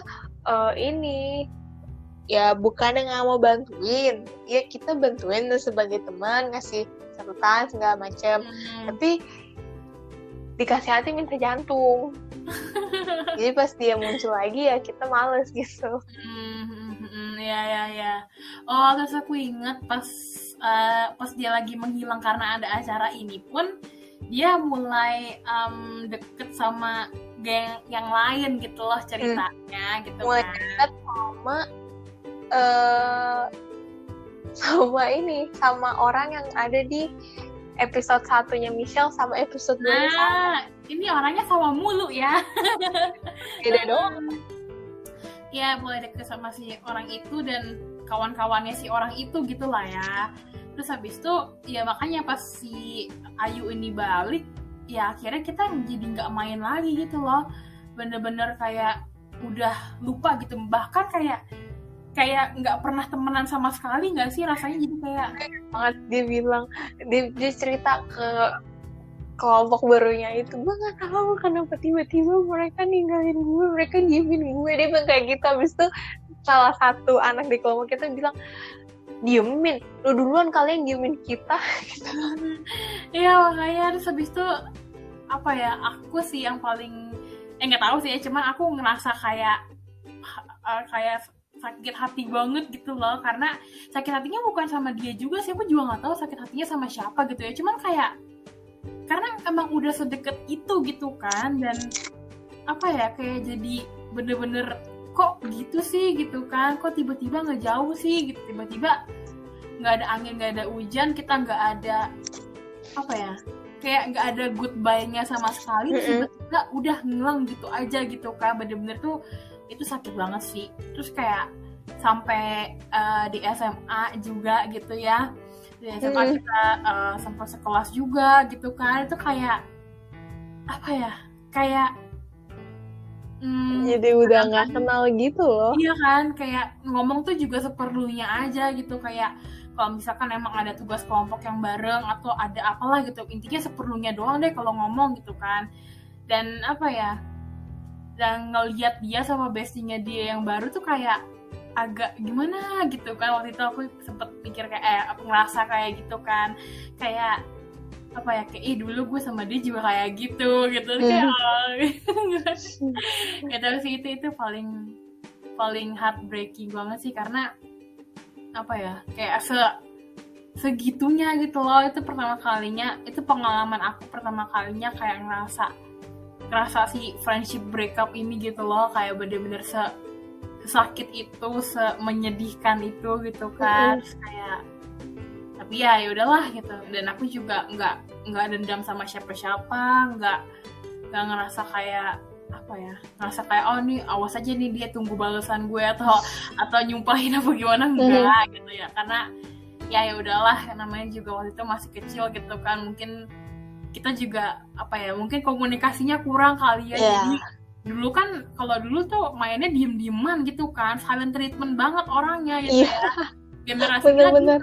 ya bukannya nggak mau bantuin, ya kita bantuin sebagai teman, ngasih catatan segala macam, tapi dikasih hati minta jantung. Jadi pas dia muncul lagi ya kita males gitu. Ya. Oh terus aku ingat pas dia lagi menghilang karena ada acara ini pun dia mulai deket sama geng yang lain gitu loh ceritanya gitu mulai kan. Deket sama orang yang ada di episode 1-nya Michelle sama episode 2-nya sama. Ini orangnya sama mulu ya. Beda doang. Ya mulai deket sama si orang itu dan kawan-kawannya si orang itu gitulah ya. Terus habis itu ya makanya pas si Ayu ini balik, ya akhirnya kita jadi nggak main lagi gitu loh. Bener-bener kayak udah lupa gitu. Bahkan kayak nggak pernah temenan sama sekali nggak sih rasanya, jadi kayak banget. Dia bilang dia cerita ke kelompok barunya itu, gue nggak tahu kenapa tiba-tiba mereka ninggalin gue, mereka diemin gue. Dia bilang kayak gitu. Habis itu salah satu anak di kelompok kita bilang, diemin, lu duluan kalian diemin kita gitu. Iya makanya. Terus habis itu aku sih yang paling nggak tahu sih ya, cuman aku ngerasa kayak sakit hati banget gitu loh, karena sakit hatinya bukan sama dia juga sih, aku juga nggak tahu sakit hatinya sama siapa gitu ya, cuman kayak karena emang udah sedeket itu gitu kan, dan kayak jadi bener-bener kok gitu sih gitu kan, kok tiba-tiba ngejauh sih gitu, tiba-tiba nggak ada angin nggak ada hujan, kita nggak ada kayak nggak ada goodbye-nya sama sekali, tiba-tiba udah ngilang gitu aja gitu kan. Bener-bener tuh itu sakit banget sih. Terus kayak sampai di SMA juga gitu ya, di SMA kita sempat sekelas juga gitu kan. Itu kayak apa ya, kayak jadi udah nggak kenal gitu loh. Iya kan, kayak ngomong tuh juga seperlunya aja gitu. Kayak kalau misalkan emang ada tugas kelompok yang bareng atau ada apalah gitu, intinya seperlunya doang deh kalau ngomong gitu kan. Dan apa ya, dan ngeliat dia sama bestinya dia yang baru tuh kayak agak gimana gitu kan. Waktu itu aku sempet mikir kayak aku ngerasa kayak gitu kan, kayak apa ya, kayak dulu gue sama dia juga kayak gitu kayak ya. Tapi sih itu paling heartbreaking banget sih, karena apa ya, kayak segitunya gitu loh. Itu pertama kalinya, itu pengalaman aku pertama kalinya kayak ngerasa si friendship breakup ini gitu loh. Kayak bener-bener sesakit itu, menyedihkan itu gitu kan. Terus kayak tapi ya udahlah gitu. Dan aku juga nggak dendam sama siapa-siapa, nggak ngerasa kayak apa ya, ngerasa kayak oh nih awas aja nih dia tunggu balasan gue atau nyumpahin apa gimana, enggak gitu ya. Karena ya udahlah, namanya juga waktu itu masih kecil gitu kan. Mungkin kita juga apa ya, mungkin komunikasinya kurang kali ya. Jadi dulu kan, kalau dulu tuh mainnya diem-dieman gitu kan, silent treatment banget orangnya gitu ya. Generasinya bener-bener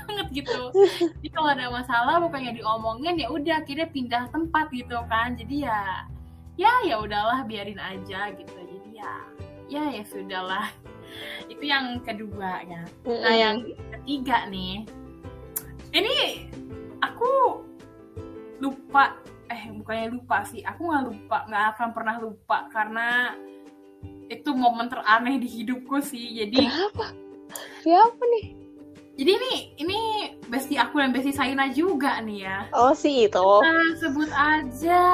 banget gitu. Jadi kalau ada masalah bukannya diomongin, ya udah akhirnya pindah tempat gitu kan. Jadi ya udahlah, biarin aja gitu. Jadi ya sudahlah. Itu yang kedua ya. Nah, yang ketiga nih, ini aku lupa, bukannya lupa sih, aku nggak akan pernah lupa, karena itu momen teraneh di hidupku sih. Jadi kenapa? Siapa nih? Jadi ini bestie aku dan bestie Saina juga nih ya. Oh, si itu. Kita sebut aja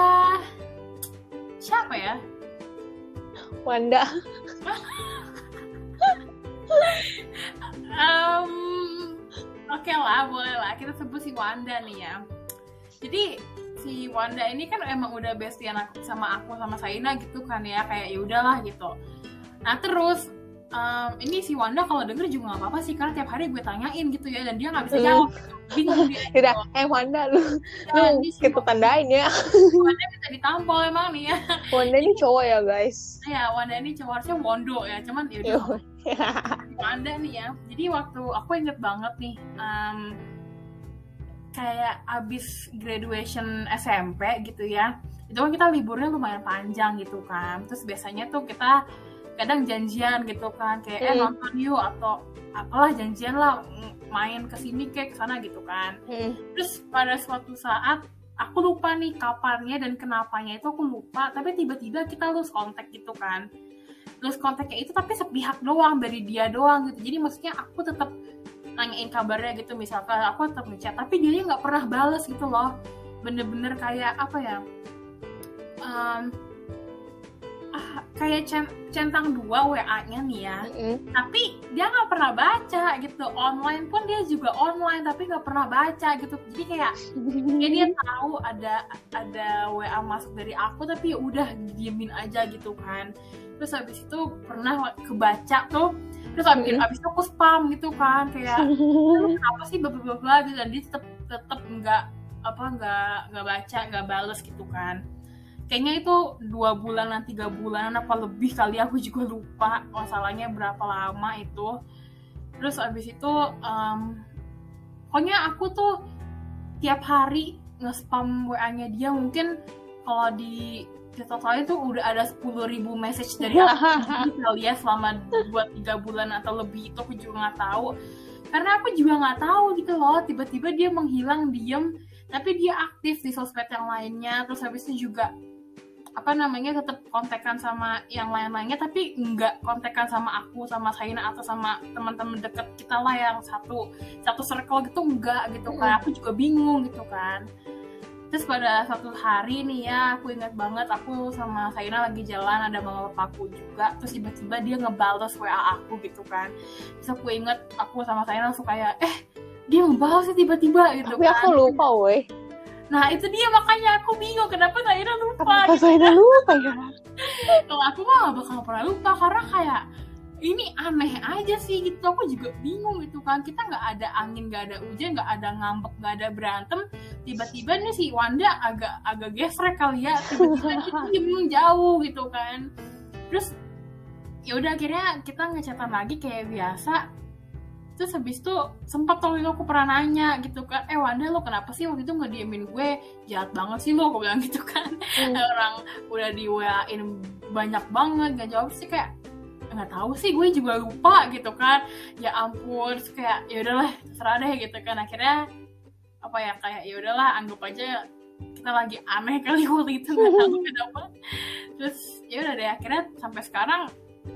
siapa ya? Wanda. Oke lah, boleh lah kita sebut si Wanda nih ya. Jadi si Wanda ini kan emang udah bestian sama aku sama Saina gitu kan ya, kayak ya udahlah gitu. Nah terus ini si Wanda kalau denger juga nggak apa-apa sih, karena tiap hari gue tanyain gitu ya, dan dia nggak bisa jawab. Bingung dia. Tidak, Wanda lu kita tandain ya. Wanda bisa ditampol emang nih ya. Wanda ini cowok ya guys. Ya Wanda ini cowok, harusnya Wondo ya, cuman ya udah. Wanda nih ya. Jadi waktu aku inget banget nih, kayak abis graduation SMP gitu ya, itu kan kita liburnya lumayan panjang gitu kan. Terus biasanya tuh kita kadang janjian gitu kan, kayak nonton yuk atau apalah, janjian lah main kesini kayak kesana gitu kan. Terus pada suatu saat aku lupa nih kapannya dan kenapanya, itu aku lupa, tapi tiba-tiba kita lose kontak gitu kan. Lose kontaknya itu tapi sepihak doang, dari dia doang gitu. Jadi maksudnya aku tetap nanyain kabarnya gitu, misalkan aku tetap ngechat, tapi dia nggak pernah bales gitu loh. Bener-bener kayak apa ya, kayak centang dua WA-nya nih ya, tapi dia nggak pernah baca gitu. Online pun dia juga online, tapi nggak pernah baca gitu. Jadi kayak dia tahu ada WA masuk dari aku, tapi ya udah diemin aja gitu kan. Terus habis itu pernah kebaca tuh, terus habis itu aku spam gitu kan, kayak kenapa sih bla gitu, dan dia tetap nggak baca, nggak bales gitu kan. Kayaknya itu 2 bulan, 3 bulan apa lebih kali, aku juga lupa masalahnya berapa lama itu. Terus abis itu pokoknya aku tuh tiap hari nge-spam WA-nya dia. Mungkin kalau di totalnya tuh udah ada 10.000 message dari aku kali ya, selama 2-3 bulan atau lebih itu. Aku juga nggak tahu, karena aku juga nggak tahu gitu loh, tiba-tiba dia menghilang, diem, tapi dia aktif di sosmed yang lainnya. Terus habis itu juga tetap kontekan sama yang lain-lainnya, tapi nggak kontekan sama aku, sama Saina atau sama teman-teman deket kita lah yang satu circle gitu, enggak gitu kan. Aku juga bingung gitu kan. Terus pada satu hari nih ya, aku ingat banget, aku sama Saina lagi jalan, ada mama papaku juga. Terus tiba-tiba dia ngebales WA aku gitu kan. Terus aku inget, aku sama Saina langsung kayak dia ngebales sih tiba-tiba gitu. Tapi kan. Aku lupa weh. Nah itu dia, makanya aku bingung kenapa Zaira lupa. Kenapa Zaira lupa ya? Kalau aku mah gak bakal pernah lupa, karena kayak ini aneh aja sih gitu. Aku juga bingung gitu kan, kita nggak ada angin, nggak ada hujan, nggak ada ngambek, nggak ada berantem, tiba-tiba nih si Wanda agak gesrek kali ya, tiba-tiba dia diem jauh gitu kan. Terus ya udah akhirnya kita ngechatan lagi kayak biasa. Terus habis itu sempat waktu itu aku pernah nanya gitu kan, Wanda lo kenapa sih waktu itu ngediemin gue, jahat banget sih lo, aku bilang gitu kan. Orang udah di WA-in banyak banget gak jawab sih, kayak nggak tahu sih, gue juga lupa gitu kan. Ya ampun, terus kayak ya udahlah terserah deh gitu kan. Akhirnya apa ya, kayak ya udahlah anggap aja kita lagi aneh kali waktu itu, nggak tahu kenapa. Terus ya udah deh, akhirnya sampai sekarang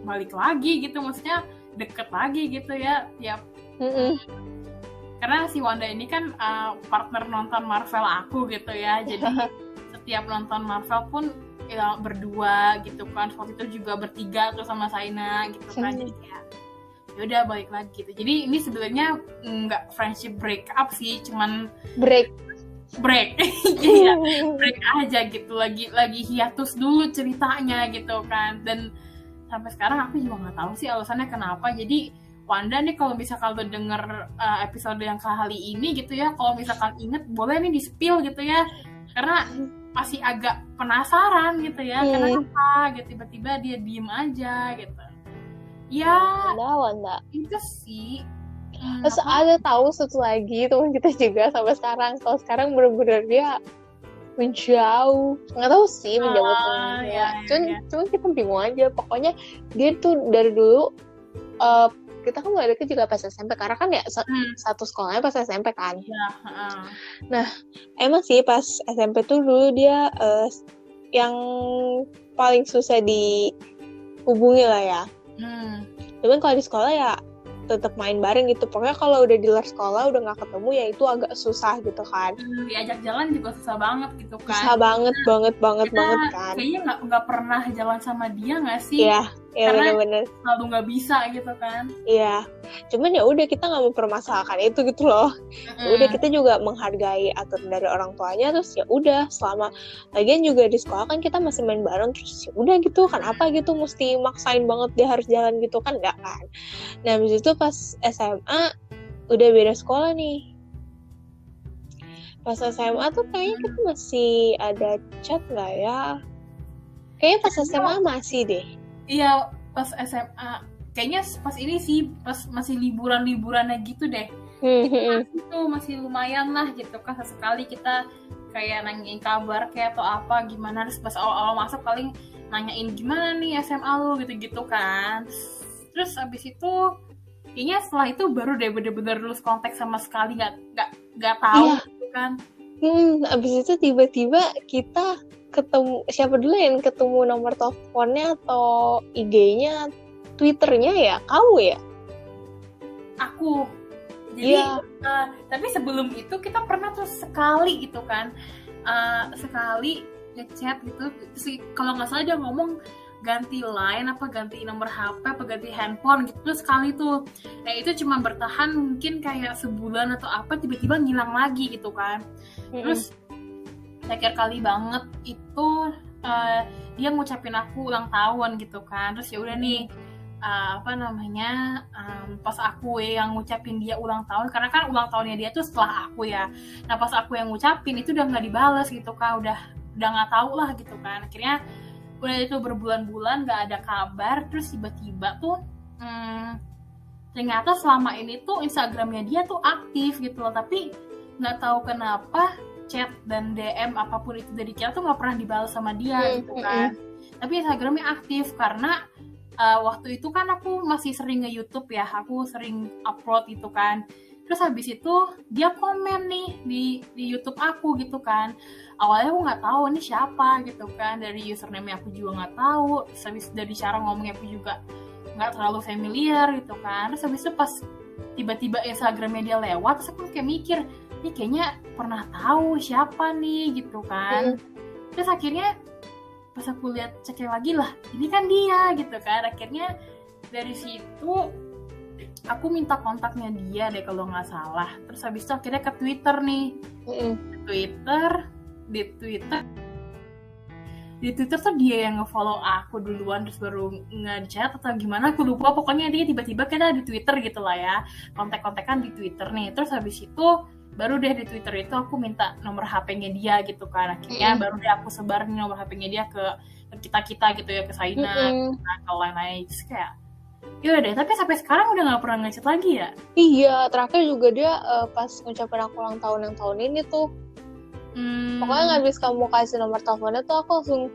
balik lagi gitu, maksudnya deket lagi gitu ya tiap. Karena si Wanda ini kan partner nonton Marvel aku gitu ya, jadi setiap nonton Marvel pun ya berdua gitu kan. Waktu itu juga bertiga tuh sama Saina gitu kan. Jadi kayak ya udah balik lagi gitu. Jadi ini sebenarnya nggak friendship break up sih, cuman break ya, break aja gitu, lagi hiatus dulu ceritanya gitu kan. Dan sampai sekarang aku juga nggak tahu sih alasannya kenapa. Jadi Wanda nih kalau misalkan lo denger episode yang kali ini gitu ya, kalau misalkan inget boleh nih di-spill gitu ya, karena masih agak penasaran gitu ya, kenapa gitu tiba-tiba dia diem aja gitu ya. Wanda itu sih. Terus ada tahu satu lagi teman kita juga sampai sekarang, kalau sekarang bener-bener dia menjauh, nggak tahu sih menjauh temennya. Cuman kita bingung aja. Pokoknya dia tuh dari dulu kita kan mulai deket juga pas SMP, karena kan ya satu sekolahnya pas SMP kan. Nah emang sih pas SMP tuh dulu dia yang paling susah dihubungi lah ya. Cuman kalau di sekolah ya tetap main bareng gitu. Pokoknya kalau udah di luar sekolah udah nggak ketemu ya itu agak susah gitu kan. Diajak jalan juga susah banget gitu kan. Susah banget kan. Kayaknya nggak pernah jalan sama dia nggak sih? Iya, karena bener-bener selalu nggak bisa gitu kan. Iya, cuman ya udah kita nggak mempermasalahkan itu gitu loh. Udah kita juga menghargai aturan dari orang tuanya. Terus ya udah, selama lagian juga di sekolah kan kita masih main bareng. Terus ya udah gitu kan, apa gitu mesti maksain banget dia harus jalan gitu kan, nggak kan. Nah habis itu pas SMA udah beda sekolah nih. Pas SMA tuh kayaknya kita masih ada chat nggak ya? Kayaknya pas SMA masih deh. Iya, pas SMA kayaknya pas ini sih, pas masih liburannya gitu deh. Itu masih lumayan lah gitu kan, sesekali kita kayak nanyain kabar kayak atau apa gimana. Terus pas awal-awal masuk paling nanyain gimana nih SMA lu gitu-gitu kan. Terus abis itu kayaknya setelah itu baru deh bener-bener lulus kontak sama sekali, nggak tahu gitu kan. Abis itu tiba-tiba kita ketemu, siapa dulu yang ketemu nomor teleponnya atau IG-nya, Twitternya ya? Kamu ya? Aku. Jadi tapi sebelum itu kita pernah tuh sekali gitu kan, sekali ngechat gitu. Terus kalau nggak salah dia ngomong ganti line apa ganti nomor HP apa ganti handphone gitu. Terus sekali tuh itu cuma bertahan mungkin kayak sebulan atau apa, tiba-tiba ngilang lagi gitu kan. Terus terakhir kali banget itu dia ngucapin aku ulang tahun gitu kan. Terus ya udah nih pas aku yang ngucapin dia ulang tahun, karena kan ulang tahunnya dia tuh setelah aku ya. Nah pas aku yang ngucapin itu udah nggak dibales gitu kan, udah nggak tahu lah gitu kan. Akhirnya udah itu berbulan-bulan nggak ada kabar. Terus tiba-tiba tuh ternyata selama ini tuh Instagramnya dia tuh aktif gitu loh, tapi nggak tahu kenapa chat dan DM apapun itu dari kita tuh nggak pernah dibalas sama dia gitu kan. Tapi Instagramnya aktif karena waktu itu kan aku masih sering nge-YouTube ya, aku sering upload gitu kan. Terus habis itu dia komen nih di YouTube aku gitu kan. Awalnya aku nggak tahu ini siapa gitu kan, dari username aku juga nggak tahu. Terus habis dari cara ngomongnya aku juga nggak terlalu familiar gitu kan. Terus habis itu pas tiba-tiba Instagramnya dia lewat, terus aku kayak mikir, ini kayaknya pernah tahu siapa nih gitu kan. Terus akhirnya pas aku lihat cek lagi lah, ini kan dia gitu kan. Akhirnya dari situ aku minta kontaknya dia deh kalau nggak salah. Terus habis itu akhirnya ke Twitter nih. di Twitter tuh dia yang nge-follow aku duluan terus baru nge-chat atau gimana aku lupa, pokoknya dia tiba-tiba kita di Twitter gitu lah ya, kontak-kontakan di Twitter nih, terus habis itu baru deh di Twitter itu aku minta nomor HP-nya dia gitu kan, akhirnya baru deh aku sebarin nomor HP-nya dia ke kita gitu ya, ke Saina, ke lain-lain, terus kayak yaudah deh, tapi sampai sekarang udah gak pernah ngechat lagi ya? Iya, terakhir juga dia pas ngucapin aku ulang tahun yang tahun ini tuh. Pokoknya nggak habis kamu kasih nomor teleponnya tuh aku langsung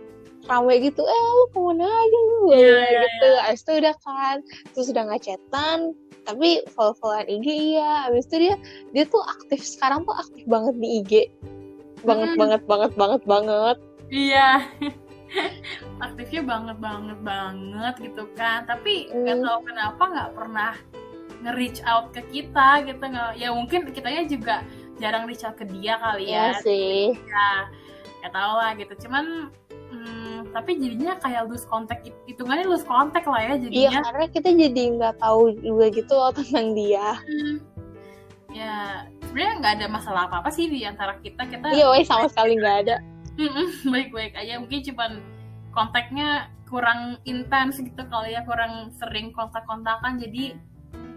rame gitu, lu kemana aja lu, gitu. Abis itu udah kan, terus udah nggak chatan, tapi follow-followan IG iya. Abis itu dia tuh aktif, sekarang tuh aktif banget di IG, banget. Iya, aktifnya banget gitu kan. Tapi nggak tahu kenapa nggak pernah nge-reach out ke kita gitu, nggak, ya mungkin kitanya juga jarang reach out ke dia kali ya. Iya sih. Ya, nggak tahu lah gitu. Cuman, tapi jadinya kayak lose contact, hitungannya lose contact lah ya jadinya. Iya, karena kita jadi nggak tahu juga gitu loh tentang dia. Ya, sebenarnya nggak ada masalah apa-apa sih di antara kita. Iya, sama sekali nggak ada. Baik-baik aja, mungkin cuman kontaknya kurang intens gitu kali ya, kurang sering kontak-kontakan, jadi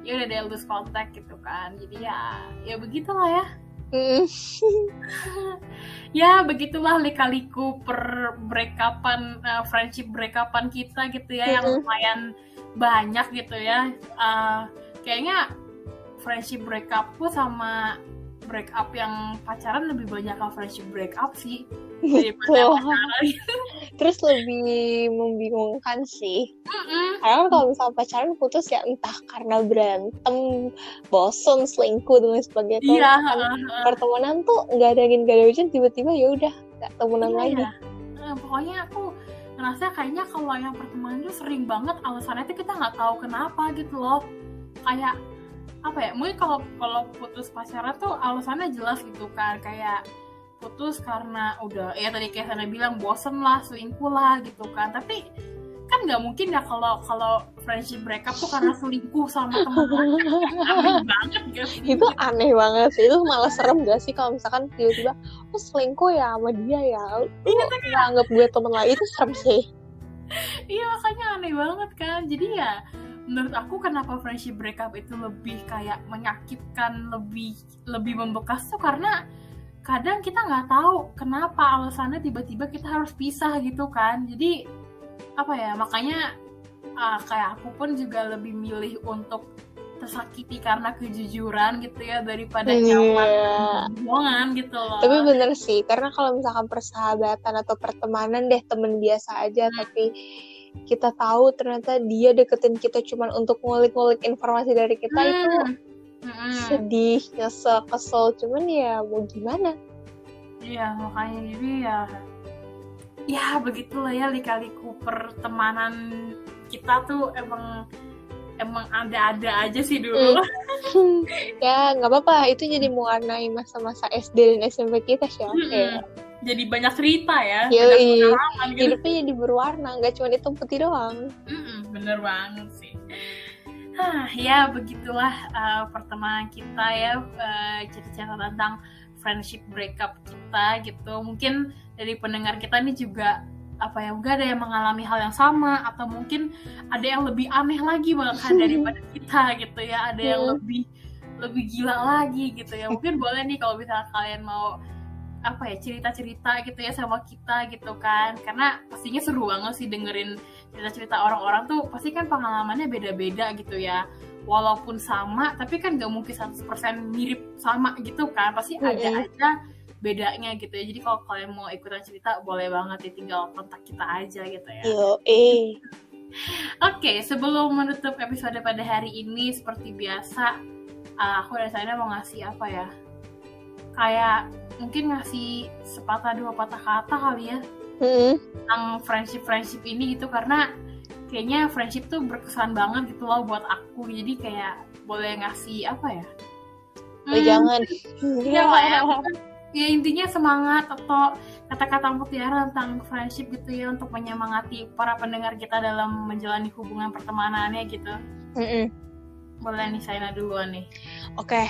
ya udah deh lose contact gitu kan. Jadi ya begitulah ya. Ya begitulah lika-liku per breakupan, friendship breakupan kita gitu ya, yang lumayan banyak gitu ya. Kayaknya friendship breakupku sama breakup yang pacaran lebih banyak ke friendship breakup sih daripada pacaran. Terus lebih membingungkan sih. Karena kalau misalnya pacaran putus ya entah karena berantem, bosan, selingkuh dan lain sebagainya. Iya. Pertemanan tuh nggak ada angin nggak ada hujan, tiba-tiba ya udah nggak temenan lagi. Pokoknya aku ngerasa kayaknya kalau yang pertemanan itu sering banget alasannya tuh kita nggak tahu kenapa gitu loh. Kayak apa ya? Mungkin kalau putus pacaran tuh alasannya jelas gitu kan, kayak putus karena udah ya tadi kayak Sana bilang bosen lah, selingkuh lah gitu kan. Tapi kan nggak mungkin ya kalau friendship breakup tuh karena selingkuh sama teman. Aneh banget gak sih? Itu aneh banget sih, itu malah serem gak sih kalau misalkan tiba-tiba selingkuh ya sama dia ya, lu nggak anggap gue temen lagi, itu serem sih. Iya, makanya aneh banget kan. Jadi ya menurut aku kenapa friendship breakup itu lebih kayak menyakitkan, lebih membekas tuh karena kadang kita nggak tahu kenapa alasannya tiba-tiba kita harus pisah gitu kan. Jadi apa ya, makanya kayak aku pun juga lebih milih untuk tersakiti karena kejujuran gitu ya, daripada nyaman bohongan gitu loh. Tapi bener sih, karena kalau misalkan persahabatan atau pertemanan deh temen biasa aja, tapi kita tahu ternyata dia deketin kita cuman untuk ngulik-ngulik informasi dari kita, itu sedih, nyesel, kesel, cuman ya mau gimana. Iya, makanya jadi ya begitulah ya lika-liku pertemanan kita tuh emang ada-ada aja sih dulu. Ya nggak apa-apa, itu jadi mewarnai masa-masa SD dan SMP kita sih. Jadi banyak cerita ya. Yoi, gitu. Hidupnya jadi berwarna, nggak cuma hitam putih doang. Bener banget sih. Ya begitulah pertemanan kita ya, cerita-cerita tentang friendship breakup kita gitu. Mungkin dari pendengar kita ini juga apa ya, mungkin ada yang mengalami hal yang sama, atau mungkin ada yang lebih aneh lagi bahkan daripada kita gitu ya, ada yang lebih gila lagi gitu ya. Mungkin boleh nih kalau misalnya kalian mau apa ya, cerita-cerita gitu ya sama kita gitu kan, karena pastinya seru banget sih dengerin cerita-cerita orang-orang tuh. Pasti kan pengalamannya beda-beda gitu ya, walaupun sama tapi kan gak mungkin 100% mirip sama gitu kan, pasti ada aja bedanya gitu ya. Jadi kalau kalian mau ikutan cerita boleh banget ya, tinggal kontak kita aja gitu ya. Oke, sebelum menutup episode pada hari ini, seperti biasa aku dan Saina mau ngasih apa ya, kayak mungkin ngasih sepatah dua patah kata kali ya tentang friendship ini gitu, karena kayaknya friendship tuh berkesan banget gitu loh buat aku. Jadi kayak boleh ngasih apa ya, jangan ya intinya semangat atau kata-kata mutiara tentang friendship gitu ya, untuk menyemangati para pendengar kita dalam menjalani hubungan pertemanannya gitu. Boleh nih Saina duluan nih. Oke.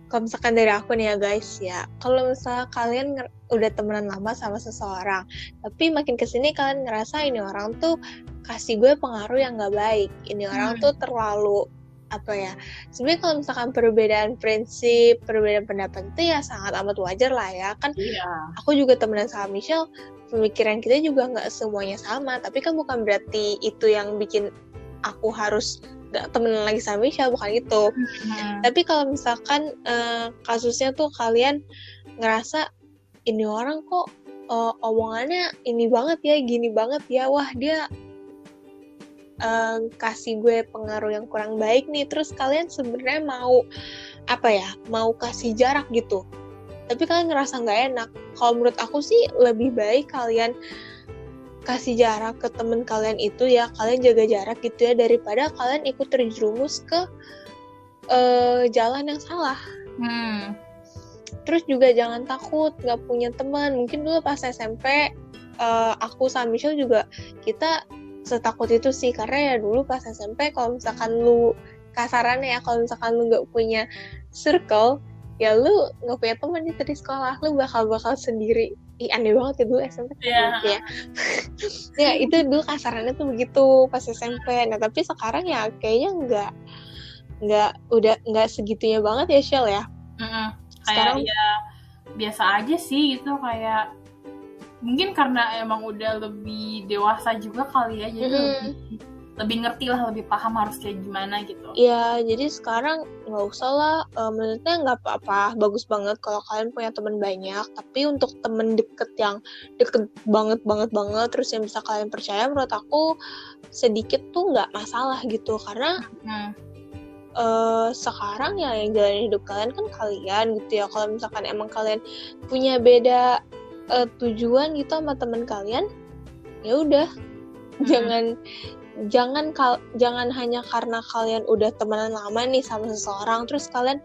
kalau misalkan dari aku nih ya guys ya, kalau misalnya kalian udah temenan lama sama seseorang, tapi makin kesini kalian ngerasa ini orang tuh kasih gue pengaruh yang nggak baik, ini orang tuh terlalu apa ya, sebenarnya kalau misalkan perbedaan prinsip, perbedaan pendapat itu ya sangat amat wajar lah ya kan. Aku juga temenan sama Michelle, pemikiran kita juga nggak semuanya sama, tapi kan bukan berarti itu yang bikin aku harus gak temenan lagi sama Michelle, bukan gitu. Tapi kalau misalkan kasusnya tuh kalian ngerasa ini orang kok omongannya ini banget ya, gini banget ya, wah dia kasih gue pengaruh yang kurang baik nih, terus kalian sebenarnya mau apa ya, mau kasih jarak gitu, tapi kalian ngerasa nggak enak. Kalau menurut aku sih lebih baik kalian kasih jarak ke temen kalian itu ya, kalian jaga jarak gitu ya, daripada kalian ikut terjerumus ke jalan yang salah. Terus juga jangan takut nggak punya teman. Mungkin dulu pas SMP aku sama Michelle juga kita setakut itu sih, karena ya dulu pas SMP kalau misalkan lu kasarannya ya, kalau misalkan lu nggak punya circle ya lu nggak punya teman di sekolah, lu bakal sendiri. Aneh banget ya dulu SMP ya. Ya itu dulu kasarannya tuh begitu pas SMP. Nah tapi sekarang ya kayaknya nggak segitunya banget ya Shell ya. Sekarang ya biasa aja sih gitu, kayak mungkin karena emang udah lebih dewasa juga kali ya, jadi lebih ngerti lah, lebih paham harus kayak gimana gitu. Iya, jadi sekarang nggak usah lah, menurutnya nggak apa-apa, bagus banget kalau kalian punya teman banyak, tapi untuk temen deket yang deket banget, terus yang bisa kalian percaya, menurut aku sedikit tuh nggak masalah gitu, karena sekarang ya yang jalan hidup kalian kan kalian gitu ya. Kalau misalkan emang kalian punya beda tujuan gitu sama teman kalian, ya udah jangan hanya karena kalian udah temenan lama nih sama seseorang terus kalian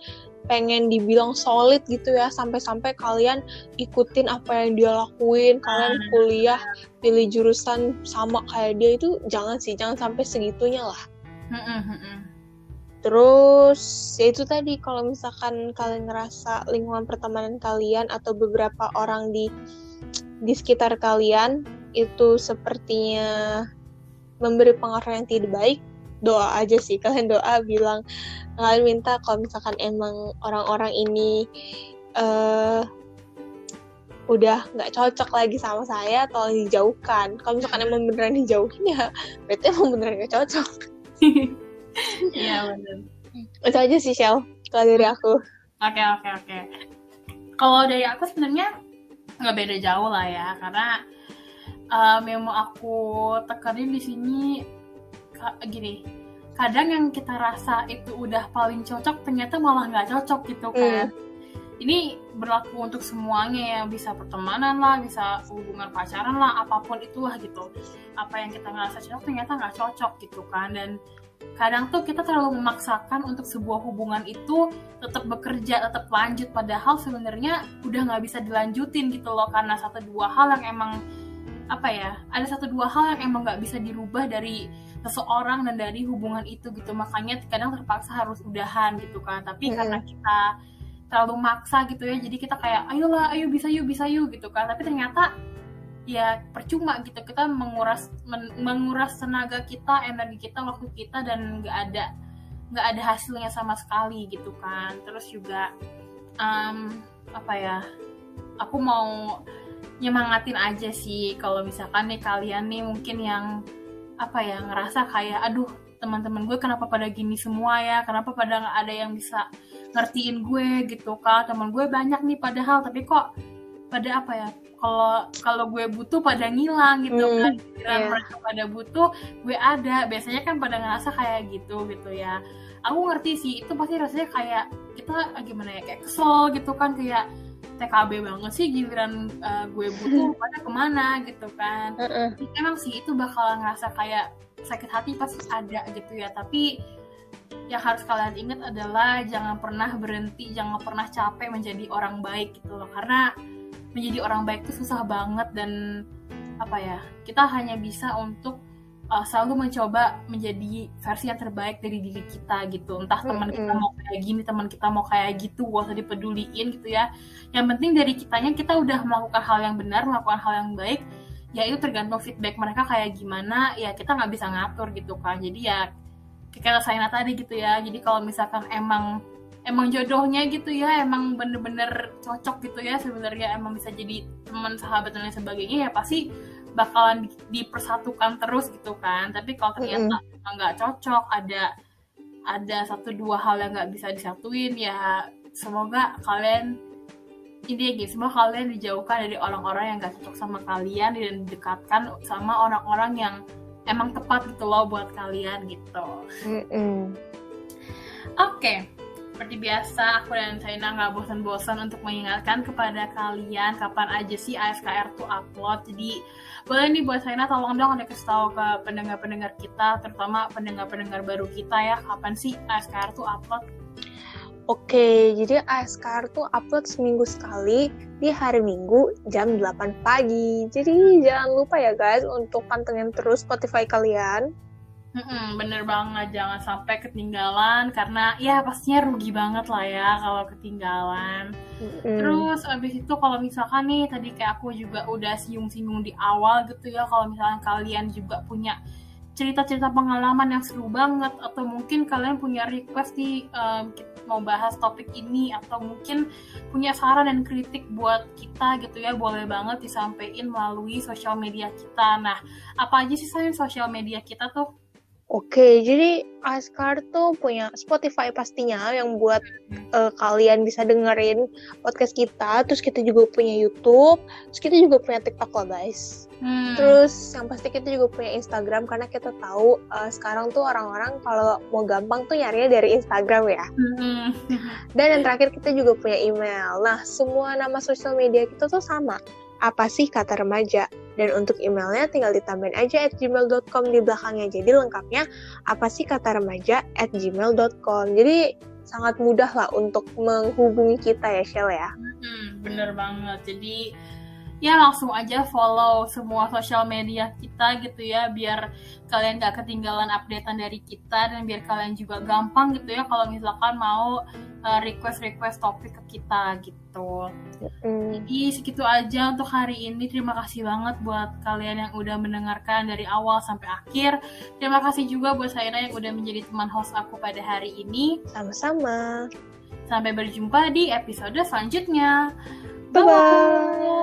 pengen dibilang solid gitu ya, sampai-sampai kalian ikutin apa yang dia lakuin, kalian kuliah pilih jurusan sama kayak dia, itu jangan sampai segitunya lah. Terus ya itu tadi, kalau misalkan kalian ngerasa lingkungan pertemanan kalian atau beberapa orang di sekitar kalian itu sepertinya memberi pengaruh yang tidak baik, doa aja sih, kalian doa, bilang, kalian minta kalau misalkan emang orang-orang ini udah nggak cocok lagi sama saya, tolong dijauhkan. Kalau misalkan emang beneran dijauhin ya berarti emang beneran nggak cocok. Iya benar. Itu aja sih Shell kalau dari aku. Oke. Kalau dari aku sebenarnya nggak beda jauh lah ya, karena yang mau aku tekanin di sini gini, kadang yang kita rasa itu udah paling cocok ternyata malah nggak cocok gitu kan. Ini berlaku untuk semuanya ya, bisa pertemanan lah, bisa hubungan pacaran lah, apapun itulah gitu. Apa yang kita ngerasa cocok ternyata nggak cocok gitu kan. Dan kadang tuh kita terlalu memaksakan untuk sebuah hubungan itu tetap bekerja, tetap lanjut, padahal sebenarnya udah nggak bisa dilanjutin gitu loh, karena satu dua hal yang emang nggak bisa dirubah dari seseorang dan dari hubungan itu gitu. Makanya kadang terpaksa harus udahan gitu kan. Tapi karena kita terlalu maksa gitu ya, jadi kita kayak ayo bisa yuk gitu kan. Tapi ternyata ya percuma gitu, kita menguras tenaga kita, energi kita, waktu kita, dan nggak ada hasilnya sama sekali gitu kan. Terus juga aku mau nyemangatin aja sih, kalau misalkan nih kalian nih mungkin yang ngerasa kayak aduh teman-teman gue kenapa pada gini semua ya, kenapa pada nggak ada yang bisa ngertiin gue gitu kan. Teman gue banyak nih padahal, tapi kok pada kalau gue butuh pada ngilang gitu kan. Mereka pada butuh, gue ada. Biasanya kan pada ngerasa kayak gitu ya. Aku ngerti sih, itu pasti rasanya kayak kita gimana ya, kayak kesel gitu kan, kayak TKB banget sih, giliran gue butuh pada kemana gitu kan. Emang sih itu bakal ngerasa kayak sakit hati pasti ada gitu ya. Tapi yang harus kalian ingat adalah jangan pernah berhenti, jangan pernah capek menjadi orang baik gitu loh. Karena menjadi orang baik itu susah banget, dan kita hanya bisa untuk selalu mencoba menjadi versi yang terbaik dari diri kita gitu. Entah teman kita mau kayak gini, teman kita mau kayak gitu, gak usah dipeduliin gitu ya. Yang penting dari kitanya, kita udah melakukan hal yang benar, melakukan hal yang baik, ya itu tergantung feedback mereka kayak gimana, ya kita nggak bisa ngatur gitu kan. Jadi ya kayak kata Saina tadi gitu ya, jadi kalau misalkan emang jodohnya gitu ya, emang bener-bener cocok gitu ya, sebenarnya emang bisa jadi teman, sahabat dan lain sebagainya, ya pasti bakalan dipersatukan terus gitu kan. Tapi kalau ternyata nggak cocok, ada 1-2 hal yang nggak bisa disatuin, ya semoga kalian semoga kalian dijauhkan dari orang-orang yang nggak cocok sama kalian dan didekatkan sama orang-orang yang emang tepat gitu loh buat kalian gitu. Oke. Seperti biasa, aku dan Saina nggak bosan-bosan untuk mengingatkan kepada kalian kapan aja sih ASKR tuh upload. Jadi boleh nih buat Saina, tolong dong kasih tahu ke pendengar-pendengar kita, terutama pendengar-pendengar baru kita ya, kapan sih ASKR tuh upload? Oke, jadi ASKR tuh upload seminggu sekali di hari Minggu jam 8 pagi. Jadi jangan lupa ya guys untuk pantengin terus Spotify kalian. Bener banget, jangan sampai ketinggalan, karena ya pastinya rugi banget lah ya kalau ketinggalan. Terus abis itu kalau misalkan nih, tadi kayak aku juga udah singgung-singgung di awal gitu ya, kalau misalkan kalian juga punya cerita-cerita pengalaman yang seru banget, atau mungkin kalian punya request nih, mau bahas topik ini, atau mungkin punya saran dan kritik buat kita gitu ya, boleh banget disampaikan melalui sosial media kita. Nah, apa aja sih sosial media kita tuh? Oke, jadi ASKR tuh punya Spotify pastinya yang buat kalian bisa dengerin podcast kita. Terus kita juga punya YouTube, terus kita juga punya TikTok lah guys. Terus yang pasti kita juga punya Instagram, karena kita tahu sekarang tuh orang-orang kalau mau gampang tuh nyarinya dari Instagram ya. Dan yang terakhir kita juga punya email. Nah, semua nama sosial media kita tuh sama. Apa sih kata remaja? Dan untuk emailnya tinggal ditambahin aja @gmail.com di belakangnya. Jadi lengkapnya apa sih kata remaja @gmail.com. Jadi sangat mudah lah untuk menghubungi kita ya, Shell ya. Bener banget. Jadi ya langsung aja follow semua sosial media kita gitu ya, biar kalian gak ketinggalan updatean dari kita, dan biar kalian juga gampang gitu ya kalau misalkan mau request topik ke kita gitu. Jadi segitu aja untuk hari ini. Terima kasih banget buat kalian yang udah mendengarkan dari awal sampai akhir. Terima kasih juga buat Saina yang udah menjadi teman host aku pada hari ini. Sama-sama. Sampai berjumpa di episode selanjutnya. Bye-bye.